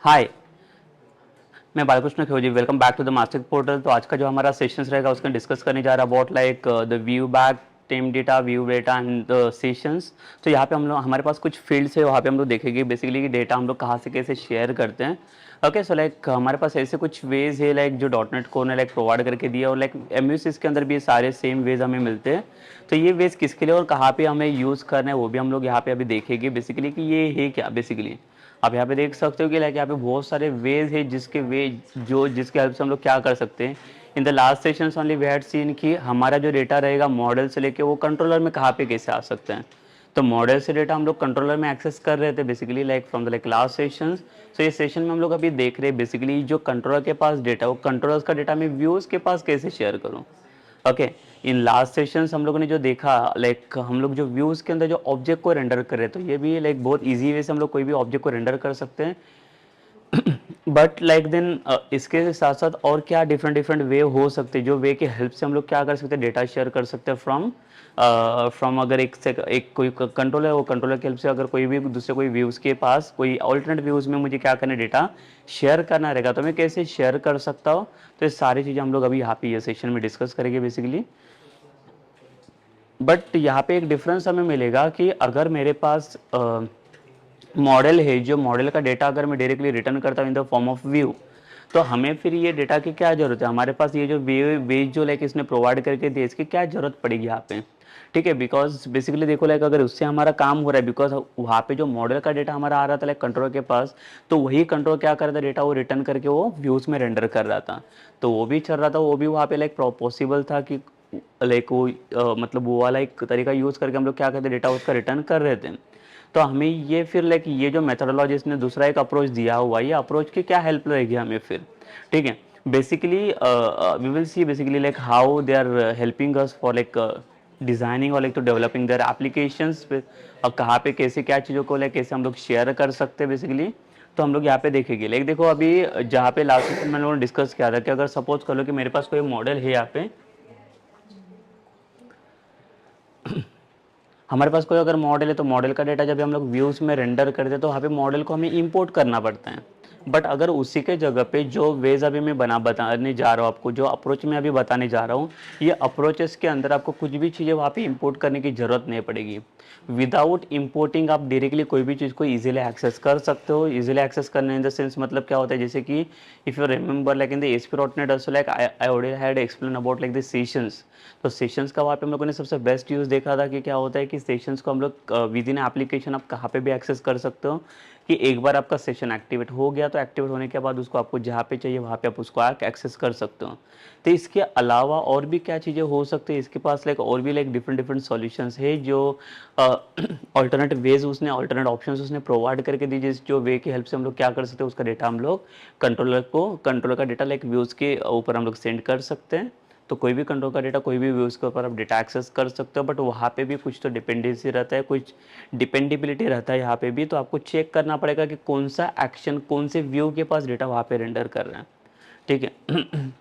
हाय, मैं Balkrishna Khevji. Welcome back to the master portal. तो आज का जो हमारा सेशंस रहेगा उसका डिस्कस करने जा रहा है about like the view back time data, view data and the sessions. तो यहाँ पे हम लोग, हमारे पास कुछ फील्ड्स है, वहाँ पे हम लोग देखेंगे बेसिकली कि डेटा हम लोग कहाँ से कैसे शेयर करते हैं। ओके, सो लाइक हमारे पास ऐसे कुछ वेज है लाइक जो डॉट नेट कोर ने लाइक प्रोवाइड करके दिया, और लाइक एमयूसीज के अंदर भी ये सारे सेम वेज हमें मिलते हैं। तो ये वेज किसके लिए और कहाँ पे हमें यूज़ करना है वो भी हम लोग यहाँ पे अभी देखेंगे बेसिकली कि ये है क्या बेसिकली। आप यहाँ पे देख सकते हो कि लाइक यहाँ पे बहुत सारे वेज है जिसके हेल्प से हम लोग क्या कर सकते हैं। In the last session only we had seen कि हमारा जो डेटा रहेगा मॉडल से लेके वो कंट्रोलर में कहाँ पे कैसे आ सकते हैं। तो मॉडल से डेटा हम लोग कंट्रोलर में एक्सेस कर रहे थे basically like from the like last session. So ये सेशन में हम लोग अभी देख रहे हैं बेसिकली जो कंट्रोलर के पास डेटा, वो कंट्रोलर्स का डेटा मैं व्यूअर्स के पास कैसे शेयर करूँ। ओके, इन लास्ट सेशंस हम लोगों ने जो देखा लाइक हम लोग जो व्यूज़ के अंदर जो ऑब्जेक्ट को रेंडर कर रहे हैं, तो ये भी लाइक बहुत इजी वे से हम लोग कोई भी ऑब्जेक्ट को रेंडर कर सकते हैं। बट लाइक देन इसके साथ साथ और क्या डिफरेंट डिफरेंट वे हो सकते हैं, जो वे के हेल्प से हम लोग क्या कर सकते हैं, डेटा शेयर कर सकते हैं फ्रॉम अगर एक कोई कंट्रोलर है, वो कंट्रोलर की हेल्प से अगर कोई भी दूसरे कोई व्यूज़ के पास कोई ऑल्टरनेट व्यूज़ में मुझे क्या करना है, डेटा शेयर करना रहेगा, तो मैं कैसे शेयर कर सकता हूँ। तो ये सारी चीज़ें हम लोग अभी यहाँ पे ये सेशन में डिस्कस करेंगे बेसिकली। बट यहाँ पे एक डिफरेंस हमें मिलेगा कि अगर मेरे पास मॉडल है, जो मॉडल का डेटा अगर मैं डायरेक्टली रिटर्न करता हूँ इन द फॉर्म ऑफ व्यू, तो हमें फिर ये डेटा की क्या जरूरत है, हमारे पास ये जो वेज जो लाइक इसने प्रोवाइड करके दिए, इसकी क्या जरूरत पड़ेगी यहाँ पे। ठीक है, बिकॉज बेसिकली देखो लाइक अगर उससे हमारा काम हो रहा है, बिकॉज वहाँ पे जो मॉडल का डेटा हमारा आ रहा था लाइक कंट्रोलर के पास, तो वही कंट्रोल क्या कर रहा था, डेटा वो रिटर्न करके वो व्यूज़ में रेंडर कर रहा था। तो वो भी चल रहा था, वो भी वहाँ पे लाइक पॉसिबल था कि लाइक वो मतलब वो वाला एक तरीका यूज़ करके हम लोग क्या करते, डेटा उसका रिटर्न कर रहे थे। तो हमें ये फिर लाइक ये जो मेथोडोलॉजी इसने दूसरा एक अप्रोच दिया हुआ है, ये अप्रोच की क्या हेल्प लगेगी हमें फिर। ठीक है, basically we will see basically like how they are helping us for like designing और like to developing their applications पे, और कहाँ पे कैसे क्या चीज़ों को लाइक कैसे हम लोग शेयर कर सकते हैं बेसिकली। तो हम लोग यहाँ पे देखेंगे लाइक देखो अभी जहाँ पे लास्ट में मैंने लोगों ने डिस्कस किया था कि अगर सपोज कर लो कि मेरे पास कोई मॉडल है यहाँ पे, हमारे पास कोई अगर मॉडल है, तो मॉडल का डेटा जब हम लोग व्यूज़ में रेंडर करते हैं तो वहाँ पे मॉडल को हमें इंपोर्ट करना पड़ता है। बट अगर उसी के जगह पे जो वेज अभी मैं बताने जा रहा हूँ आपको, जो अप्रोच मैं अभी बताने जा रहा हूँ, ये अप्रोचेस के अंदर आपको कुछ भी चीज़ें वहाँ पे इंपोर्ट करने की ज़रूरत नहीं पड़ेगी। विदाउट इंपोर्टिंग आप डायरेक्टली कोई भी चीज़ को इजीली एक्सेस कर सकते हो। इजीली एक्सेस करने इन द सेंस मतलब क्या होता है, जैसे कि if you remember like in the ASP.NET also like I already had explain about like the sessions. तो सेशंस का वहाँ पे हम लोगों ने सबसे बेस्ट यूज़ देखा था कि क्या होता है कि सेशंस को हम लोग विद इन एप्लीकेशन आप कहाँ पे भी एक्सेस कर सकते हो। कि एक बार आपका सेशन एक्टिवेट हो गया, तो एक्टिवेट होने के बाद उसको आपको जहाँ पे चाहिए वहाँ पे आप उसको एक्सेस कर सकते हो। तो इसके अलावा और भी क्या चीज़ें हो सकती है, इसके पास लाइक और भी लाइक डिफरेंट डिफरेंट सॉल्यूशंस है जो ऑल्टरनेट वेज उसने ऑल्टरनेट ऑप्शंस उसने प्रोवाइड करके दी, जिस जो वे की हेल्प से हम लोग क्या कर सकते हैं, उसका डेटा हम लोग कंट्रोलर का डेटा लाइक व्यूज़ के ऊपर हम लोग सेंड कर सकते हैं। तो कोई भी कंट्रोल का डेटा कोई भी व्यूज़ के ऊपर आप डेटा एक्सेस कर सकते हो, बट वहाँ पे भी कुछ तो डिपेंडेंसी रहता है, कुछ डिपेंडेबिलिटी रहता है यहाँ पे भी। तो आपको चेक करना पड़ेगा कि कौन सा एक्शन कौन से व्यू के पास डेटा वहाँ पे रेंडर कर रहे हैं। ठीक है।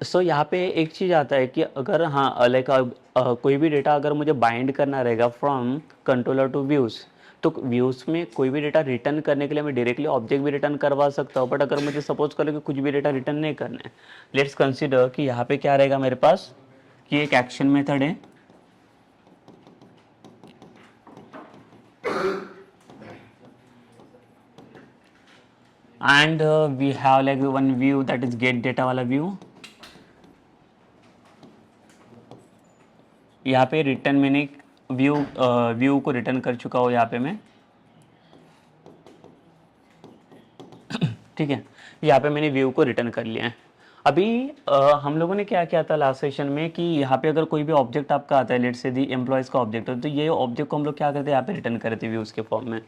सो यहाँ पे एक चीज़ आता है कि अगर हाँ लाइक कोई भी डेटा अगर मुझे बाइंड करना रहेगा फ्रॉम कंट्रोलर टू व्यूज़, तो व्यूज़ में कोई भी डेटा रिटर्न करने के लिए मैं डायरेक्टली ऑब्जेक्ट भी रिटर्न करवा सकता हूँ। बट अगर मुझे सपोज करो कि कुछ भी डेटा रिटर्न नहीं करना है, लेट्स कंसिडर कि यहाँ पे क्या रहेगा मेरे पास कि एक एक्शन मेथड है and we have like one view that is get data वाला व्यू। यहाँ पे रिटर्न मैंने व्यू को रिटर्न कर चुका हूँ यहाँ पे मैं। ठीक है, यहाँ पे मैंने व्यू को रिटर्न कर लिया है। अभी हम लोगों ने क्या किया था लास्ट सेशन में कि यहाँ पे अगर कोई भी ऑब्जेक्ट आपका आता है, लेट्स से दी एम्प्लॉयज़ का ऑब्जेक्ट है, तो ये ऑब्जेक्ट को हम लोग क्या करते हैं, यहाँ पे रिटर्न करते हैं व्यूज़ के फॉर्म में।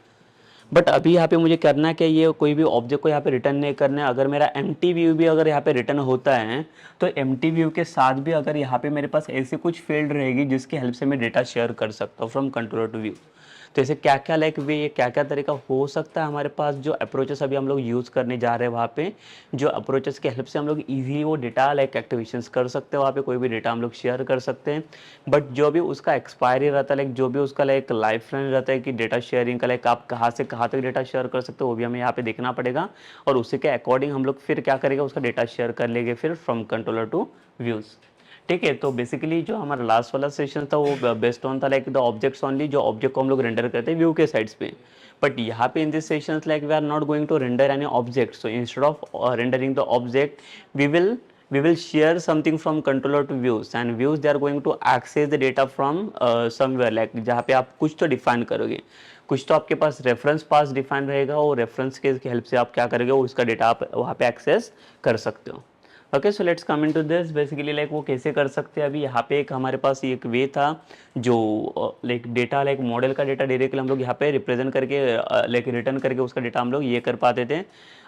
बट अभी यहाँ पे मुझे करना है कि ये कोई भी ऑब्जेक्ट को यहाँ पे रिटर्न नहीं करना है। अगर मेरा एम्प्टी व्यू भी अगर यहाँ पे रिटर्न होता है, तो एम्प्टी व्यू के साथ भी अगर यहाँ पे मेरे पास ऐसी कुछ फील्ड रहेगी जिसकी हेल्प से मैं डेटा शेयर कर सकता हूँ फ्रॉम कंट्रोलर टू व्यू। तो ऐसे क्या क्या लाइक वे, ये क्या क्या तरीका हो सकता है हमारे पास, जो अप्रोचेस अभी हम लोग यूज़ करने जा रहे हैं वहाँ पे, जो अप्रोचेस के हेल्प से हम लोग ईजिली वो डेटा लाइक एक्टिवेशंस कर सकते हैं, वहाँ पे कोई भी डेटा हम लोग शेयर कर सकते हैं। बट जो भी उसका एक्सपायरी रहता है, लाइक जो भी उसका लाइक लाइफ लाइन रहता है कि डेटा शेयरिंग का, लाइक आप कहाँ से कहाँ तक डेटा शेयर कर सकते हो, वो भी हमें यहाँ पे देखना पड़ेगा। और उसी के अकॉर्डिंग हम लोग फिर क्या करेंगे, उसका डेटा शेयर कर लेंगे फिर फ्रॉम कंट्रोलर टू व्यूज़। ठीक है, तो बेसिकली जो हमारा लास्ट वाला सेशन था वो बेस्ड ऑन था लाइक द ऑब्जेक्ट्स ओनली, जो ऑब्जेक्ट को हम लोग रेंडर करते हैं व्यू के साइड्स पे। बट यहाँ पे in this sessions like we are not going to render any object, so instead of rendering the object we will share something from controller to views, and views they are going to access the data from somewhere, like जहाँ पे आप कुछ तो define करोगे, कुछ तो आपके पास reference पास define रहेगा, और रेफरेंस के हेल्प से आप क्या करोगे, उसका डेटा आप वहाँ पे एक्सेस कर सकते हो। Okay, so let's come into this. Basically like वो कैसे कर सकते हैं, अभी यहाँ पे एक हमारे पास एक वे था जो लाइक डेटा, लाइक मॉडल का डेटा डायरेक्टली हम लोग यहाँ पे रिप्रेजेंट करके लाइक रिटर्न करके उसका डेटा हम लोग ये कर पाते थे।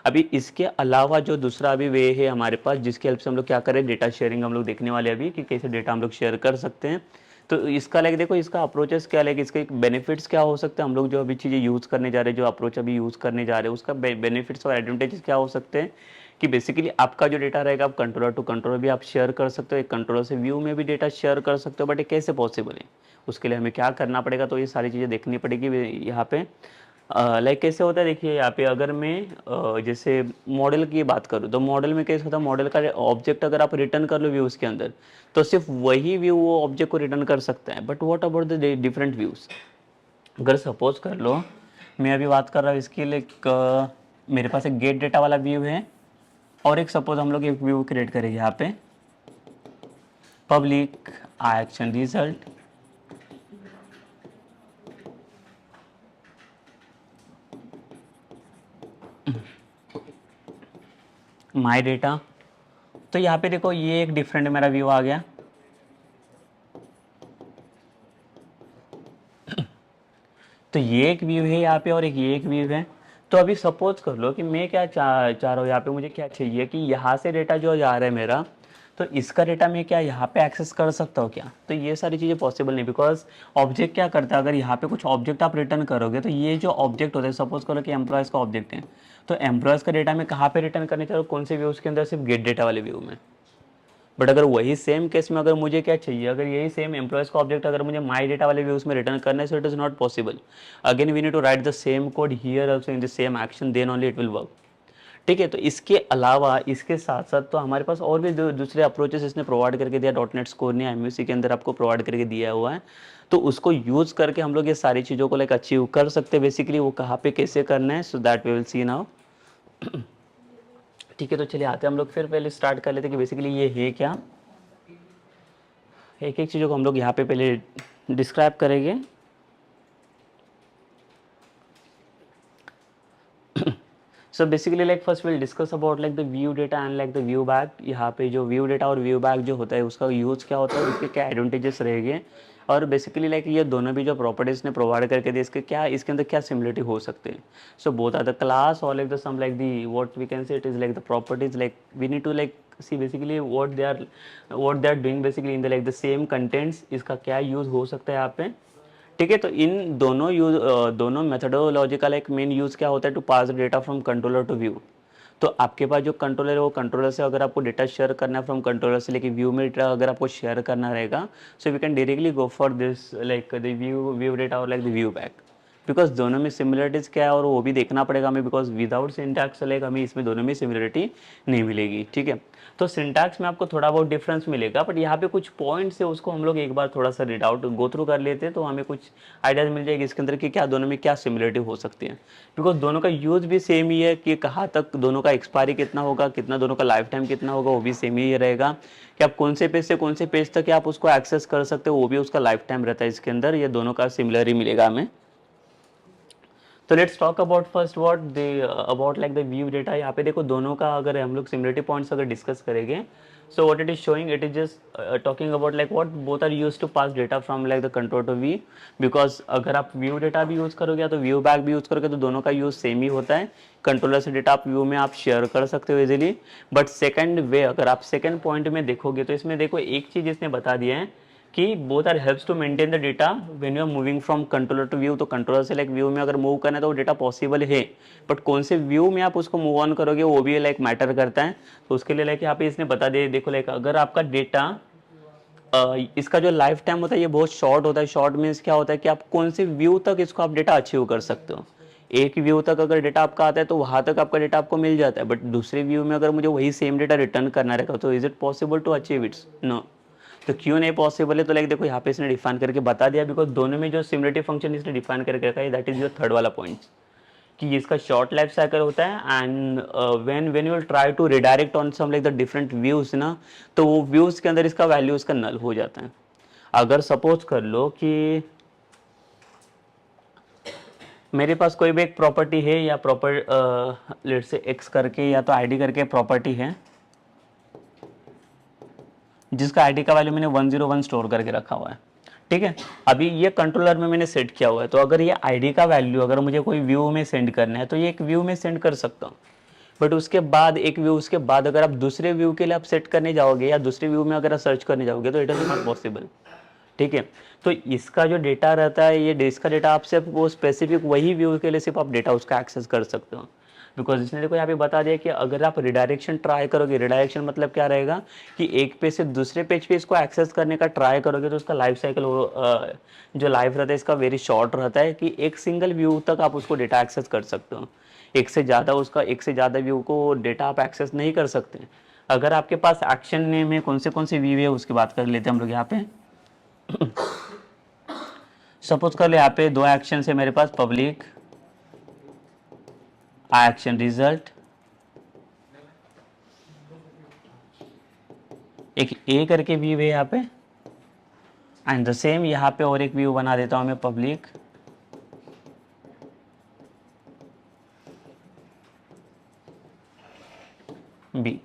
अभी इसके अलावा जो दूसरा अभी वे है हमारे पास, जिसकी हेल्प से हम लोग क्या करें, डेटा शेयरिंग हम लोग देखने वाले अभी कि कैसे डेटा हम लोग शेयर कर सकते हैं। तो इसका लाइक देखो, इसका अप्रोचेस क्या, लाइक इसके बेनिफिट्स क्या हो सकते हैं, हम लोग जो अभी चीज़ें यूज़ करने जा रहे हैं, जो अप्रोच अभी यूज़ करने जा रहे हैं, उसका बेनिफिट्स और एडवांटेजेस क्या हो सकते हैं, कि बेसिकली आपका जो डेटा रहेगा आप कंट्रोलर टू कंट्रोलर भी आप शेयर कर सकते हो, एक कंट्रोलर से व्यू में भी डेटा शेयर कर सकते हो। बट ये कैसे पॉसिबल है, उसके लिए हमें क्या करना पड़ेगा, तो ये सारी चीज़ें देखनी पड़ेगी यहाँ पे। लाइक कैसे होता है, देखिए यहाँ पे अगर मैं जैसे मॉडल की बात करूँ, तो मॉडल में कैसे होता है, मॉडल का ऑब्जेक्ट अगर आप रिटर्न कर लो व्यूज़ के अंदर, तो सिर्फ वही व्यू वो ऑब्जेक्ट को रिटर्न कर सकता है। But what about the different views, अगर सपोज कर लो मैं अभी बात कर रहा हूँ इसकी, लाइक मेरे पास एक गेट डेटा वाला व्यू है, और एक सपोज हम लोग एक व्यू क्रिएट करेंगे यहाँ पे, public action result my data. तो यहाँ पे देखो ये एक डिफरेंट मेरा व्यू आ गया। तो ये एक व्यू है यहाँ पे, और एक ये एक व्यू है। तो अभी सपोज कर लो कि मैं क्या चाह रहा हूँ यहाँ पे, मुझे क्या चाहिए कि यहाँ से डेटा जो जा रहा है मेरा, तो इसका डेटा मैं क्या यहाँ पे एक्सेस कर सकता हूँ क्या, तो ये सारी चीज़ें पॉसिबल नहीं, बिकॉज ऑब्जेक्ट क्या करता है, अगर यहाँ पे कुछ ऑब्जेक्ट आप रिटर्न करोगे, तो ये जो ऑब्जेक्ट होता है, सपोज करो कि एम्प्लॉयज़ का ऑब्जेक्ट है, तो एम्प्लॉयज़ का डेटा मैं कहाँ पे रिटर्न करने चाह रहा हूँ, कौन से व्यूज़ के अंदर, सिर्फ गेट डेटा वाले व्यू में। बट अगर वही सेम केस में अगर मुझे क्या चाहिए, अगर यही सेम एम्प्लॉयज़ का ऑब्जेक्ट अगर मुझे माई डेटा वाले व्यूज में रिटर्न करना है, so it is not possible. Again we need to write the same code here also in the same action, then only it will work. ठीक है, तो इसके अलावा इसके साथ साथ तो हमारे पास और भी दूसरे अप्रोचेस इसने प्रोवाइड करके दिया, डॉट नेट स्कोर ने एमयूसी के अंदर आपको प्रोवाइड करके दिया हुआ है। तो उसको यूज़ करके हम लोग ये सारी चीज़ों को लाइक अचीव कर सकते हैं। बेसिकली वो कहाँ पे कैसे करना है, so that we will see now. ठीक है, तो चलिए आते हैं हम लोग फिर पहले स्टार्ट कर लेते हैं कि बेसिकली ये है क्या। एक एक चीज़ों को हम लोग यहाँ पे पहले डिस्क्राइब करेंगे। So basically like first will discuss about like the view data and like the view back. यहाँ पे जो व्यू डेटा और व्यू बैक जो होता है उसका यूज क्या होता है, उसके क्या एडवांटेजेस रहेंगे, और बेसिकली लाइक ये दोनों भी जो प्रॉपर्टीज ने प्रोवाइड करके दिए, इसके क्या, इसके अंदर क्या सिमिलरिटी हो सकते हैं। So both are the class और like the some like the what we can say it is like the properties, like we need to like see basically what they are doing basically in the like the same contents, इसका क्या use हो सकता है यहाँ पे। ठीक है, तो इन दोनों मेथडोलॉजी का एक मेन यूज़ क्या होता है, to pass data from controller to view. तो आपके पास जो कंट्रोलर है वो कंट्रोलर से अगर आपको डेटा शेयर करना है फ्रॉम कंट्रोलर से, लेकिन व्यू में डेटा अगर आपको शेयर करना रहेगा, so we can directly go for this like the view data और like the view back. Because दोनों में सिमिलरिटीज़ क्या है और वो भी देखना पड़ेगा हमें, बिकॉज विदाउट सिंटैक्स लाइक हमें इसमें दोनों में सिमिलरिटी नहीं मिलेगी। ठीक है, तो सिंटैक्स में आपको थोड़ा बहुत डिफरेंस मिलेगा, बट यहाँ पे कुछ पॉइंट्स है उसको हम लोग एक बार थोड़ा सा रीड आउट गो थ्रू कर लेते हैं, तो हमें कुछ आइडियाज मिल जाएगी इसके अंदर कि क्या दोनों में क्या सिमिलरिटी हो सकती है। बिकॉज दोनों का यूज भी सेम ही है, कि कहाँ तक दोनों का एक्सपायरी कितना होगा, कितना दोनों का लाइफ टाइम कितना होगा, वो भी सेम ही रहेगा। कि आप कौन से पेज से कौन से पेज तक आप उसको एक्सेस कर सकते हो, वो भी उसका लाइफ टाइम रहता है इसके अंदर, ये दोनों का सिमिलर ही मिलेगा हमें। तो let's talk about first what they about like the view data. यहाँ पे देखो दोनों का अगर हम लोग सिमिलरिटी पॉइंट्स अगर डिस्कस करेंगे, so what it is showing, it is just talking about like what both are use to pass data from like the control to view. Because अगर आप व्यू डेटा भी यूज करोगे तो view back भी use करोगे, तो दोनों का यूज सेम ही होता है। कंट्रोलर से डेटा आप व्यू में आप शेयर कर सकते हो इजीली। बट सेकंड वे, अगर आप सेकंड पॉइंट में देखोगे, तो इसमें देखो एक चीज इसने बता दिया है कि both are helps to maintain the data when you are moving from controller to view. तो कंट्रोलर से लाइक व्यू में अगर मूव करना है तो वो डेटा पॉसिबल है, बट कौन से व्यू में आप उसको मूव ऑन करोगे वो भी लाइक मैटर करता है। तो उसके लिए लाइक यहाँ पे इसने बता दिया, देखो लाइक अगर आपका डेटा इसका जो लाइफ टाइम होता है ये बहुत शॉर्ट होता है। शॉर्ट मीन्स क्या होता है कि आप कौन से व्यू तक इसको आप डेटा अचीव कर सकते हो। एक व्यू तक अगर डेटा आपका आता है तो वहां तक आपका डेटा आपको मिल जाता है, बट दूसरे व्यू में अगर मुझे वही सेम डेटा रिटर्न करना रहेगा तो is it possible to achieve its? No. तो क्यों नहीं पॉसिबल है? तो लाइक देखो यहाँ पे इसने डिफाइन करके बता दिया, बिकॉज दोनों में जो सिमिलरिटी फंक्शन इसने डिफाइन करके रखा है, दैट इज योर थर्ड वाला पॉइंट, कि इसका शॉर्ट लाइफ साइकिल होता है and when you will try to redirect on some like the different views ना, तो वो व्यूज के अंदर इसका वैल्यू इसका नल हो जाता है। अगर सपोज कर लो कि मेरे पास कोई भी एक प्रॉपर्टी है या प्रॉपर लेट से एक्स करके या तो आईडी करके प्रॉपर्टी है जिसका आईडी का वैल्यू मैंने 101 स्टोर करके रखा हुआ है, ठीक है। अभी ये कंट्रोलर में मैंने सेट किया हुआ है, तो अगर ये आईडी का वैल्यू अगर मुझे कोई व्यू में सेंड करना है तो ये एक व्यू में सेंड कर सकता हूँ, बट उसके बाद एक व्यू, उसके बाद अगर आप दूसरे व्यू के लिए आप सेट करने जाओगे या दूसरे व्यू में अगर आप सर्च करने जाओगे तो इट इज नॉट पॉसिबल, ठीक है। तो इसका जो डेटा रहता है, ये इसका डेटा आप सिर्फ वो स्पेसिफिक वही व्यू के लिए सिर्फ आप डेटा उसका एक्सेस कर सकते हो, बिकॉज इसने देखो यहाँ पे बता दिया कि अगर आप रिडायरेक्शन ट्राई करोगे, रिडायरेक्शन मतलब क्या रहेगा कि एक पेज से दूसरे पेज पे इसको एक्सेस करने का ट्राई करोगे तो उसका लाइफ साइकिल जो लाइफ रहता है इसका वेरी शॉर्ट रहता है, कि एक सिंगल व्यू तक आप उसको डेटा एक्सेस कर सकते हो। एक से ज़्यादा व्यू को डेटा आप एक्सेस नहीं कर सकते। अगर आपके पास एक्शन नेम है, कौन से व्यू है उसकी बात कर लेते हैं हम लोग यहाँ पे। सपोज कर ले यहाँ पे दो एक्शन है मेरे पास, पब्लिक एक्शन रिजल्ट, एक ए करके व्यू है यहाँ पे, एंड द सेम यहाँ पे और एक व्यू बना देता हूं मैं, पब्लिक बी।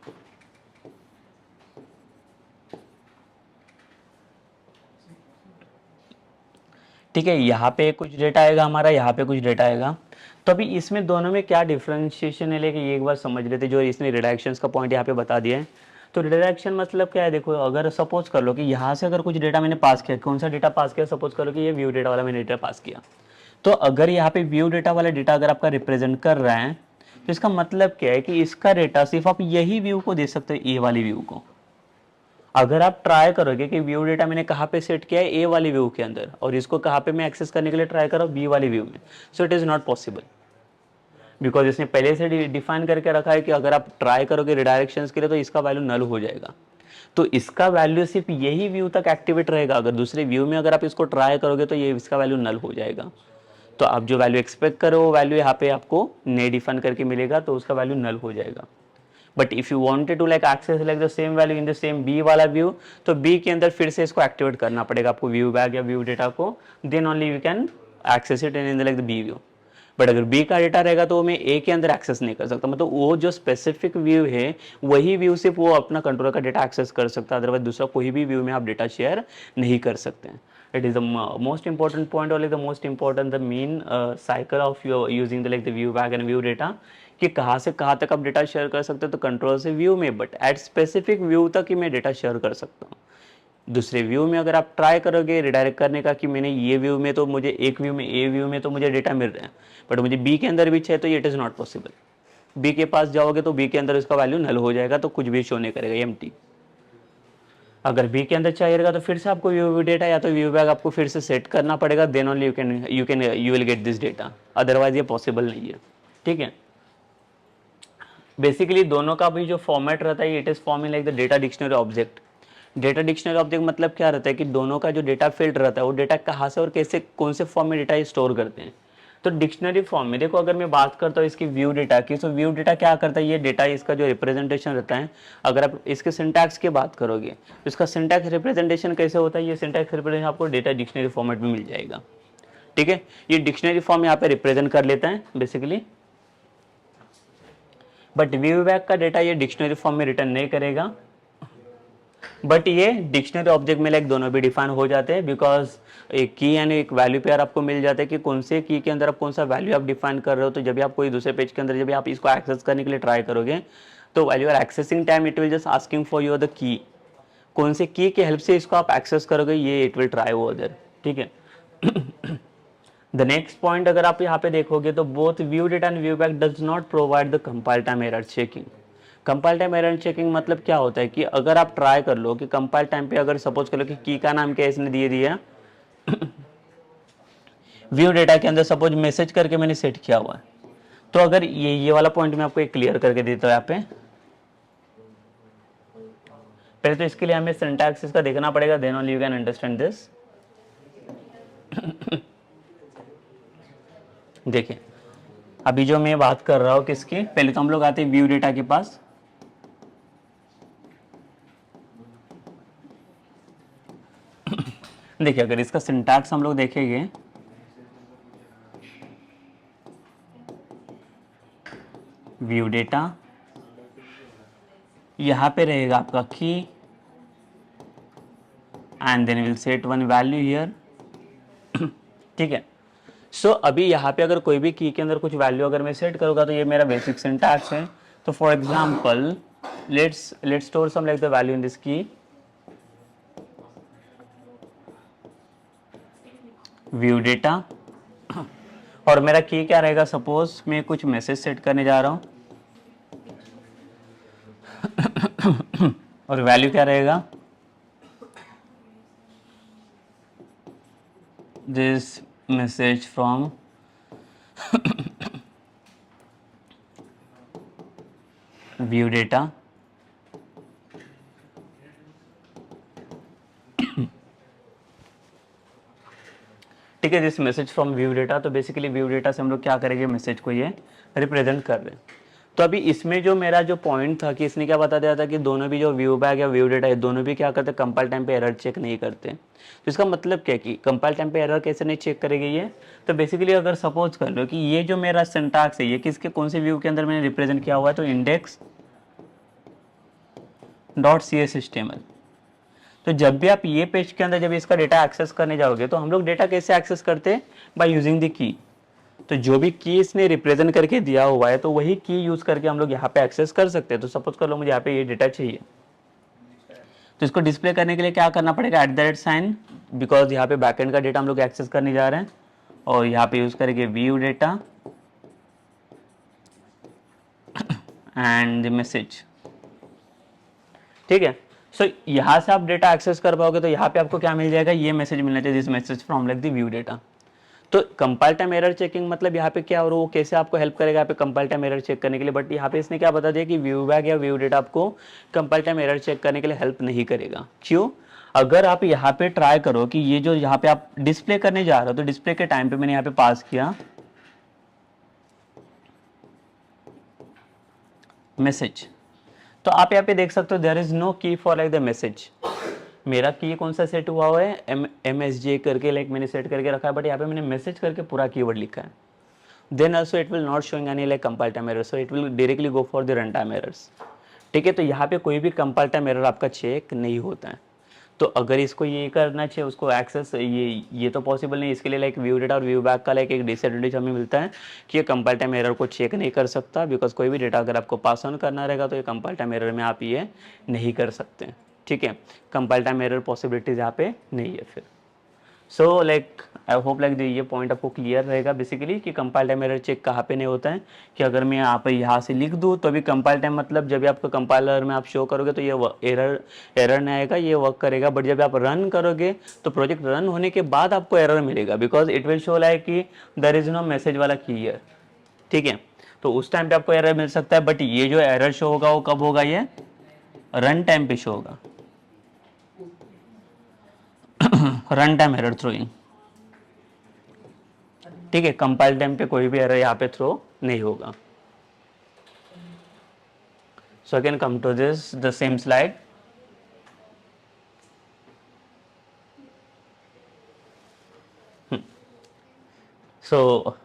ठीक है, यहाँ पे कुछ डेटा आएगा हमारा, यहाँ पे कुछ डेटा आएगा। तो अभी इसमें दोनों में क्या डिफरेंशिएशन है लेकिन ये एक बार समझ लेते, जो इसने रिडायरेक्शंस का पॉइंट यहाँ पे बता दिया है। तो रिडायरेक्शन मतलब क्या है, देखो अगर सपोज कर लो कि यहाँ से अगर कुछ डेटा मैंने पास किया, कौन सा डेटा पास किया, सपोज करो कि ये व्यू डेटा वाला मैंने डेटा पास किया, तो अगर यहाँ पे व्यू डेटा वाला डेटा अगर आपका रिप्रेजेंट कर रहा है तो इसका मतलब क्या है कि इसका डेटा सिर्फ आप यही व्यू को दे सकते हो, ए वाली व्यू को। अगर आप ट्राई करोगे कि व्यू डेटा मैंने कहाँ पे सेट किया है, ए वाली व्यू के अंदर, और इसको कहाँ पे मैं एक्सेस करने के लिए ट्राई कर रहा हूँ, बी वाली व्यू में, सो it is not possible, because इसने पहले से डिफाइन करके रखा है कि अगर आप ट्राई करोगे रिडायरेक्शंस के लिए तो इसका वैल्यू नल हो जाएगा। तो इसका वैल्यू सिर्फ यही व्यू तक एक्टिवेट रहेगा, अगर दूसरे व्यू में अगर आप इसको ट्राई करोगे तो ये इसका वैल्यू नल हो जाएगा। तो आप जो वैल्यू एक्सपेक्ट करो वो वैल्यू यहाँ पे आपको नहीं डिफाइन करके मिलेगा, तो उसका वैल्यू नल हो जाएगा। But if you wanted to like access like the same value in the same B वाला व्यू, तो बी के अंदर फिर से इसको एक्टिवेट करना पड़ेगा आपको, व्यू बैग या व्यू डेटा को, then only you can access it in like the B view. But अगर बी का डेटा रहेगा तो मैं ए के अंदर एक्सेस नहीं कर सकता, मतलब वो जो स्पेसिफिक व्यू है वही व्यू सिर्फ वो अपना कंट्रोलर का डेटा एक्सेस कर सकता है, अदरवाइज दूसरा कोई भी व्यू में आप डेटा शेयर नहीं कर सकते हैं। It is the most important point or like the most important the mean cycle of your using the like the view bag and view data, कि कहाँ से कहाँ तक आप डेटा शेयर कर सकते हो, तो कंट्रोल से व्यू में, बट एट स्पेसिफिक व्यू तक ही मैं डेटा शेयर कर सकता हूँ। दूसरे व्यू में अगर आप ट्राई करोगे रिडायरेक्ट करने का कि मैंने ये व्यू में तो मुझे एक व्यू में ए व्यू में तो मुझे डेटा मिल रहा है, बट मुझे बी के अंदर भी चाहिए, तो it is not possible. B के पास जाओगे तो बी के अंदर इसका वैल्यू नल हो जाएगा, तो कुछ भी शो नहीं करेगा, एम्प्टी। अगर बी के अंदर चाहिएगा तो फिर से आपको व्यू डेटा या तो व्यू बैग आपको फिर से सेट करना पड़ेगा, then only you will get this data, otherwise ये पॉसिबल नहीं है, ठीक है। बेसिकली दोनों का भी जो फॉर्मेट रहता है, it is forming like the data dictionary object. Data dictionary object मतलब क्या रहता है कि दोनों का जो डेटा फील्ड रहता है वो डेटा कहाँ से और कैसे कौन से फॉर्म में डेटा स्टोर करते हैं। तो डिक्शनरी फॉर्म में देखो, अगर मैं बात करता हूँ इसकी व्यू डेटा की, तो व्यू डेटा क्या करता है, ये डेटा इसका जो रिप्रेजेंटेशन रहता है, अगर आप इसके सिंटैक्स की बात करोगे तो इसका सिंटैक्स रिप्रेजेंटेशन कैसे होता है, ये सिंटैक्स रिप्रेजेंटेशन आपको डेटा डिक्शनरी फॉर्मेट में मिल जाएगा, ठीक है। ये डिक्शनरी फॉर्म यहाँ पे रिप्रेजेंट कर लेता है बेसिकली, बट व्यू बैग का डेटा ये डिक्शनरी फॉर्म में रिटर्न नहीं करेगा, बट ये डिक्शनरी ऑब्जेक्ट में लाइक दोनों भी डिफाइन हो जाते हैं, बिकॉज एक की यानी एक वैल्यू पेयर आपको मिल जाता है कि कौन से की के अंदर आप कौन सा वैल्यू आप डिफाइन कर रहे हो। तो जब भी आप कोई दूसरे पेज के अंदर जब आप इसको एक्सेस करने के लिए ट्राई करोगे तो value are accessing time it will just asking for your the key, कौन से की के हेल्प से इसको आप एक्सेस करोगे, ये it will try over there, ठीक है। द नेक्स्ट पॉइंट अगर आप यहाँ पे देखोगे तो both view data and view back does not provide the compile time error checking. Compile time error checking मतलब क्या होता है कि अगर आप ट्राई कर लो कि कंपाइल टाइम पे अगर सपोज कर लो कि की का नाम क्या इसने दिए दिया व्यू डेटा के अंदर सपोज मैसेज करके मैंने सेट किया हुआ है, तो अगर ये वाला पॉइंट मैं आपको एक क्लियर करके देता हूँ यहाँ पे। पहले तो इसके लिए हमें सिंटैक्स इसका देखना पड़ेगा, then only you can understand this. देखिए अभी जो मैं बात कर रहा हूँ किसकी, पहले तो हम लोग आते हैं व्यू डेटा के पास। देखिए अगर इसका सिंटैक्स हम लोग देखेंगे, व्यू डेटा यहाँ पे रहेगा आपका key and then will set one value here, ठीक है। सो अभी यहाँ पे अगर कोई भी की के अंदर कुछ वैल्यू अगर मैं सेट करूँगा तो ये मेरा बेसिक सिंटैक्स है। तो for example let's store some like the value in this key view data, और मेरा की क्या रहेगा, सपोज मैं कुछ मैसेज सेट करने जा रहा हूँ और वैल्यू क्या रहेगा, this message from view data, ठीक है, this message from view data. तो बेसिकली व्यू डेटा से हम लोग क्या करेंगे, मैसेज को ये रिप्रेजेंट कर रहे हैं। तो अभी इसमें जो मेरा जो पॉइंट था कि इसने क्या बता दिया था कि दोनों भी जो व्यू बैक या व्यू डेटा है दोनों भी क्या करते हैं, कंपाइल टाइम पे एरर चेक नहीं करते। तो इसका मतलब क्या कि कंपाइल टाइम पे एरर कैसे नहीं चेक करेगी ये। तो बेसिकली अगर सपोज कर लो कि ये जो मेरा सिंटैक्स है ये किसके कौन से व्यू के अंदर मैंने रिप्रेजेंट किया हुआ है, तो index dot C S HTML। तो जब भी आप ये पेज के अंदर जब इसका डेटा एक्सेस करने जाओगे तो हम लोग डेटा कैसे एक्सेस करते हैं, बाय यूजिंग द की। तो जो भी की इसने रिप्रेजेंट करके दिया हुआ है तो वही की यूज करके हम लोग यहाँ पे एक्सेस कर सकते हैं। तो सपोज कर लो मुझे यहाँ पे ये डेटा चाहिए, तो इसको डिस्प्ले करने के लिए क्या करना पड़ेगा, @साइन, बिकॉज यहाँ पे बैकएंड का डेटा हम लोग एक्सेस करने जा रहे हैं, और यहाँ पे यूज करेंगे व्यू डेटा एंड मैसेज, ठीक है। सो यहाँ से आप डेटा एक्सेस कर पाओगे तो यहाँ पे आपको क्या मिल जाएगा, ये मैसेज मिलना चाहिए, this message from like the view data. तो कंपाइल टाइम एरर चेकिंग मतलब यहाँ पे क्या, और वो कैसे आपको हेल्प करेगा यहाँ पे कंपाइल टाइम एरर चेक करने के लिए। बट यहाँ पे इसने क्या बता दिया कि व्यू बैक या व्यू डेटा आपको कंपाइल टाइम एरर चेक करने के लिए हेल्प नहीं करेगा। क्यों, अगर आप यहाँ पे ट्राई करो कि ये जो यहाँ पे आप डिस्प्ले करने जा रहे हो, तो डिस्प्ले के टाइम पे मैंने यहाँ पे पास किया मैसेज, तो आप यहाँ पे देख सकते हो देयर इज नो की फॉर लाइक द मैसेज। मेरा की कौन सा सेट हुआ है, MSJ करके लाइक मैंने सेट करके रखा है, बट यहाँ पे मैंने मैसेज करके पूरा कीवर्ड लिखा है। Then also it will not showing any like compile time error, so it will directly go for the run time errors, ठीक है। तो यहाँ पे कोई भी कंपाइल टाइम एरर आपका चेक नहीं होता है। तो अगर इसको ये करना चाहिए उसको एक्सेस, ये तो पॉसिबल नहीं। इसके लिए लाइक व्यू डेटा और व्यू बैक का लाइक एक डिसएडवांटेज हमें मिलता है कि ये कंपाइल टाइम एरर को चेक नहीं कर सकता, बिकॉज कोई भी डेटा अगर आपको पास ऑन करना रहेगा तो ये कंपाइल टाइम एरर में आप ये नहीं कर सकते, ठीक है। कंपाइल टाइम एरर पॉसिबिलिटीज यहाँ पे नहीं है फिर। So like I hope like ये पॉइंट आपको क्लियर रहेगा बेसिकली कि कंपाइल टाइम एरर चेक कहाँ पे नहीं होता है, कि अगर मैं यहाँ से लिख दूँ तो भी कंपाइल टाइम मतलब जब भी आपको कंपाइलर में आप शो करोगे तो ये एरर नहीं आएगा, ये वर्क करेगा। बट जब आप रन करोगे तो प्रोजेक्ट रन होने के बाद आपको एरर मिलेगा, because it will show like कि देयर इज नो मैसेज वाला की हियर, ठीक है। तो उस टाइम पे आपको एरर मिल सकता है, बट ये जो एरर शो होगा वो कब होगा, ये रन टाइम पे शो होगा, रन टाइम एरर थ्रोइंग, ठीक है। कंपाइल टाइम पे कोई भी एरर यहाँ पे थ्रो नहीं होगा। So again come to this the same slide. So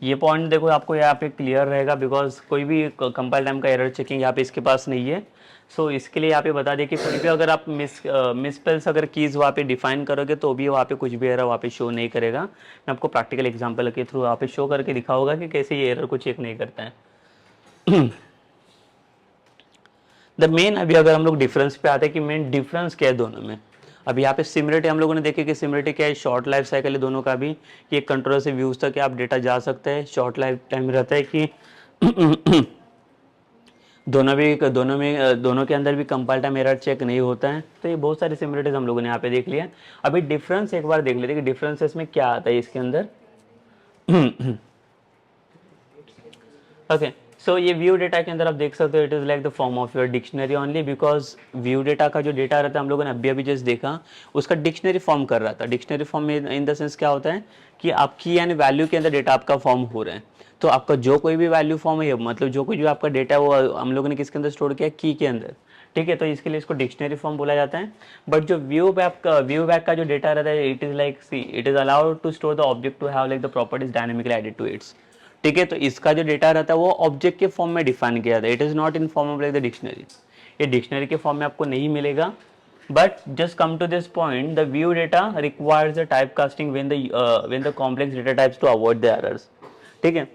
ये पॉइंट देखो आपको यहाँ पे क्लियर रहेगा, बिकॉज कोई भी कंपाइल टाइम का एरर चेकिंग यहाँ पे इसके पास नहीं है। सो इसके लिए यहाँ पे बता दें कि फिर भी अगर आप मिसस्पेल्स अगर कीज़ वहाँ पे डिफाइन करोगे तो भी वहाँ पे कुछ भी एरर वहाँ पे शो नहीं करेगा। मैं आपको प्रैक्टिकल एग्जांपल के थ्रू वहाँ पे शो करके दिखाऊंगा कि कैसे ये एरर को चेक नहीं करता है। द मेन, अभी अगर हम लोग डिफरेंस पे आते हैं कि मेन डिफरेंस क्या है दोनों में। अभी यहाँ पे सिमिलरिटी हम लोगों ने देखे कि सिमिलरिटी क्या है, शॉर्ट लाइफ साइकिल है दोनों का भी, कि एक कंट्रोलर से व्यूज तक आप डेटा जा सकते हैं, शॉर्ट लाइफ टाइम रहता है कि दोनों के अंदर भी कंपाइल टाइम एरर चेक नहीं होता है। तो ये बहुत सारी सिमिलरिटीज हम लोगों ने यहाँ पे देख लिया। अभी डिफरेंस एक बार देख लेते हैं कि डिफरेंसेस में क्या आता है इसके अंदर। ओके, सो ये व्यू डेटा के अंदर आप देख सकते हो, it is like the form of your dictionary only, because view data का जो डेटा रहता है हम लोगों ने अभी अभी जस्ट देखा, उसका डिक्शनरी फॉर्म कर रहा था। Dictionary form in the sense क्या होता है कि आपकी यानी वैल्यू के अंदर डेटा आपका फॉर्म हो रहा है। तो आपका जो कोई भी वैल्यू फॉर्म है, मतलब जो कोई जो आपका डेटा है वो हम लोगों ने किसके अंदर स्टोर किया, की के अंदर। ठीक है, तो इसके लिए इसको डिक्शनरी फॉर्म बोला जाता है। बट जो व्यू बैक का जो डेटा रहता है, it is like see, it is allowed to store the object to have like the properties dynamically added to its. ठीक है, तो इसका जो डेटा रहता है वो ऑब्जेक्ट के फॉर्म में डिफाइन किया जाता है। It is not in form of like the dictionary. ये डिक्शनरी के फॉर्म में आपको नहीं मिलेगा। But just come to this point, the view data requires the type casting when the complex data types to avoid the errors. ठीक है,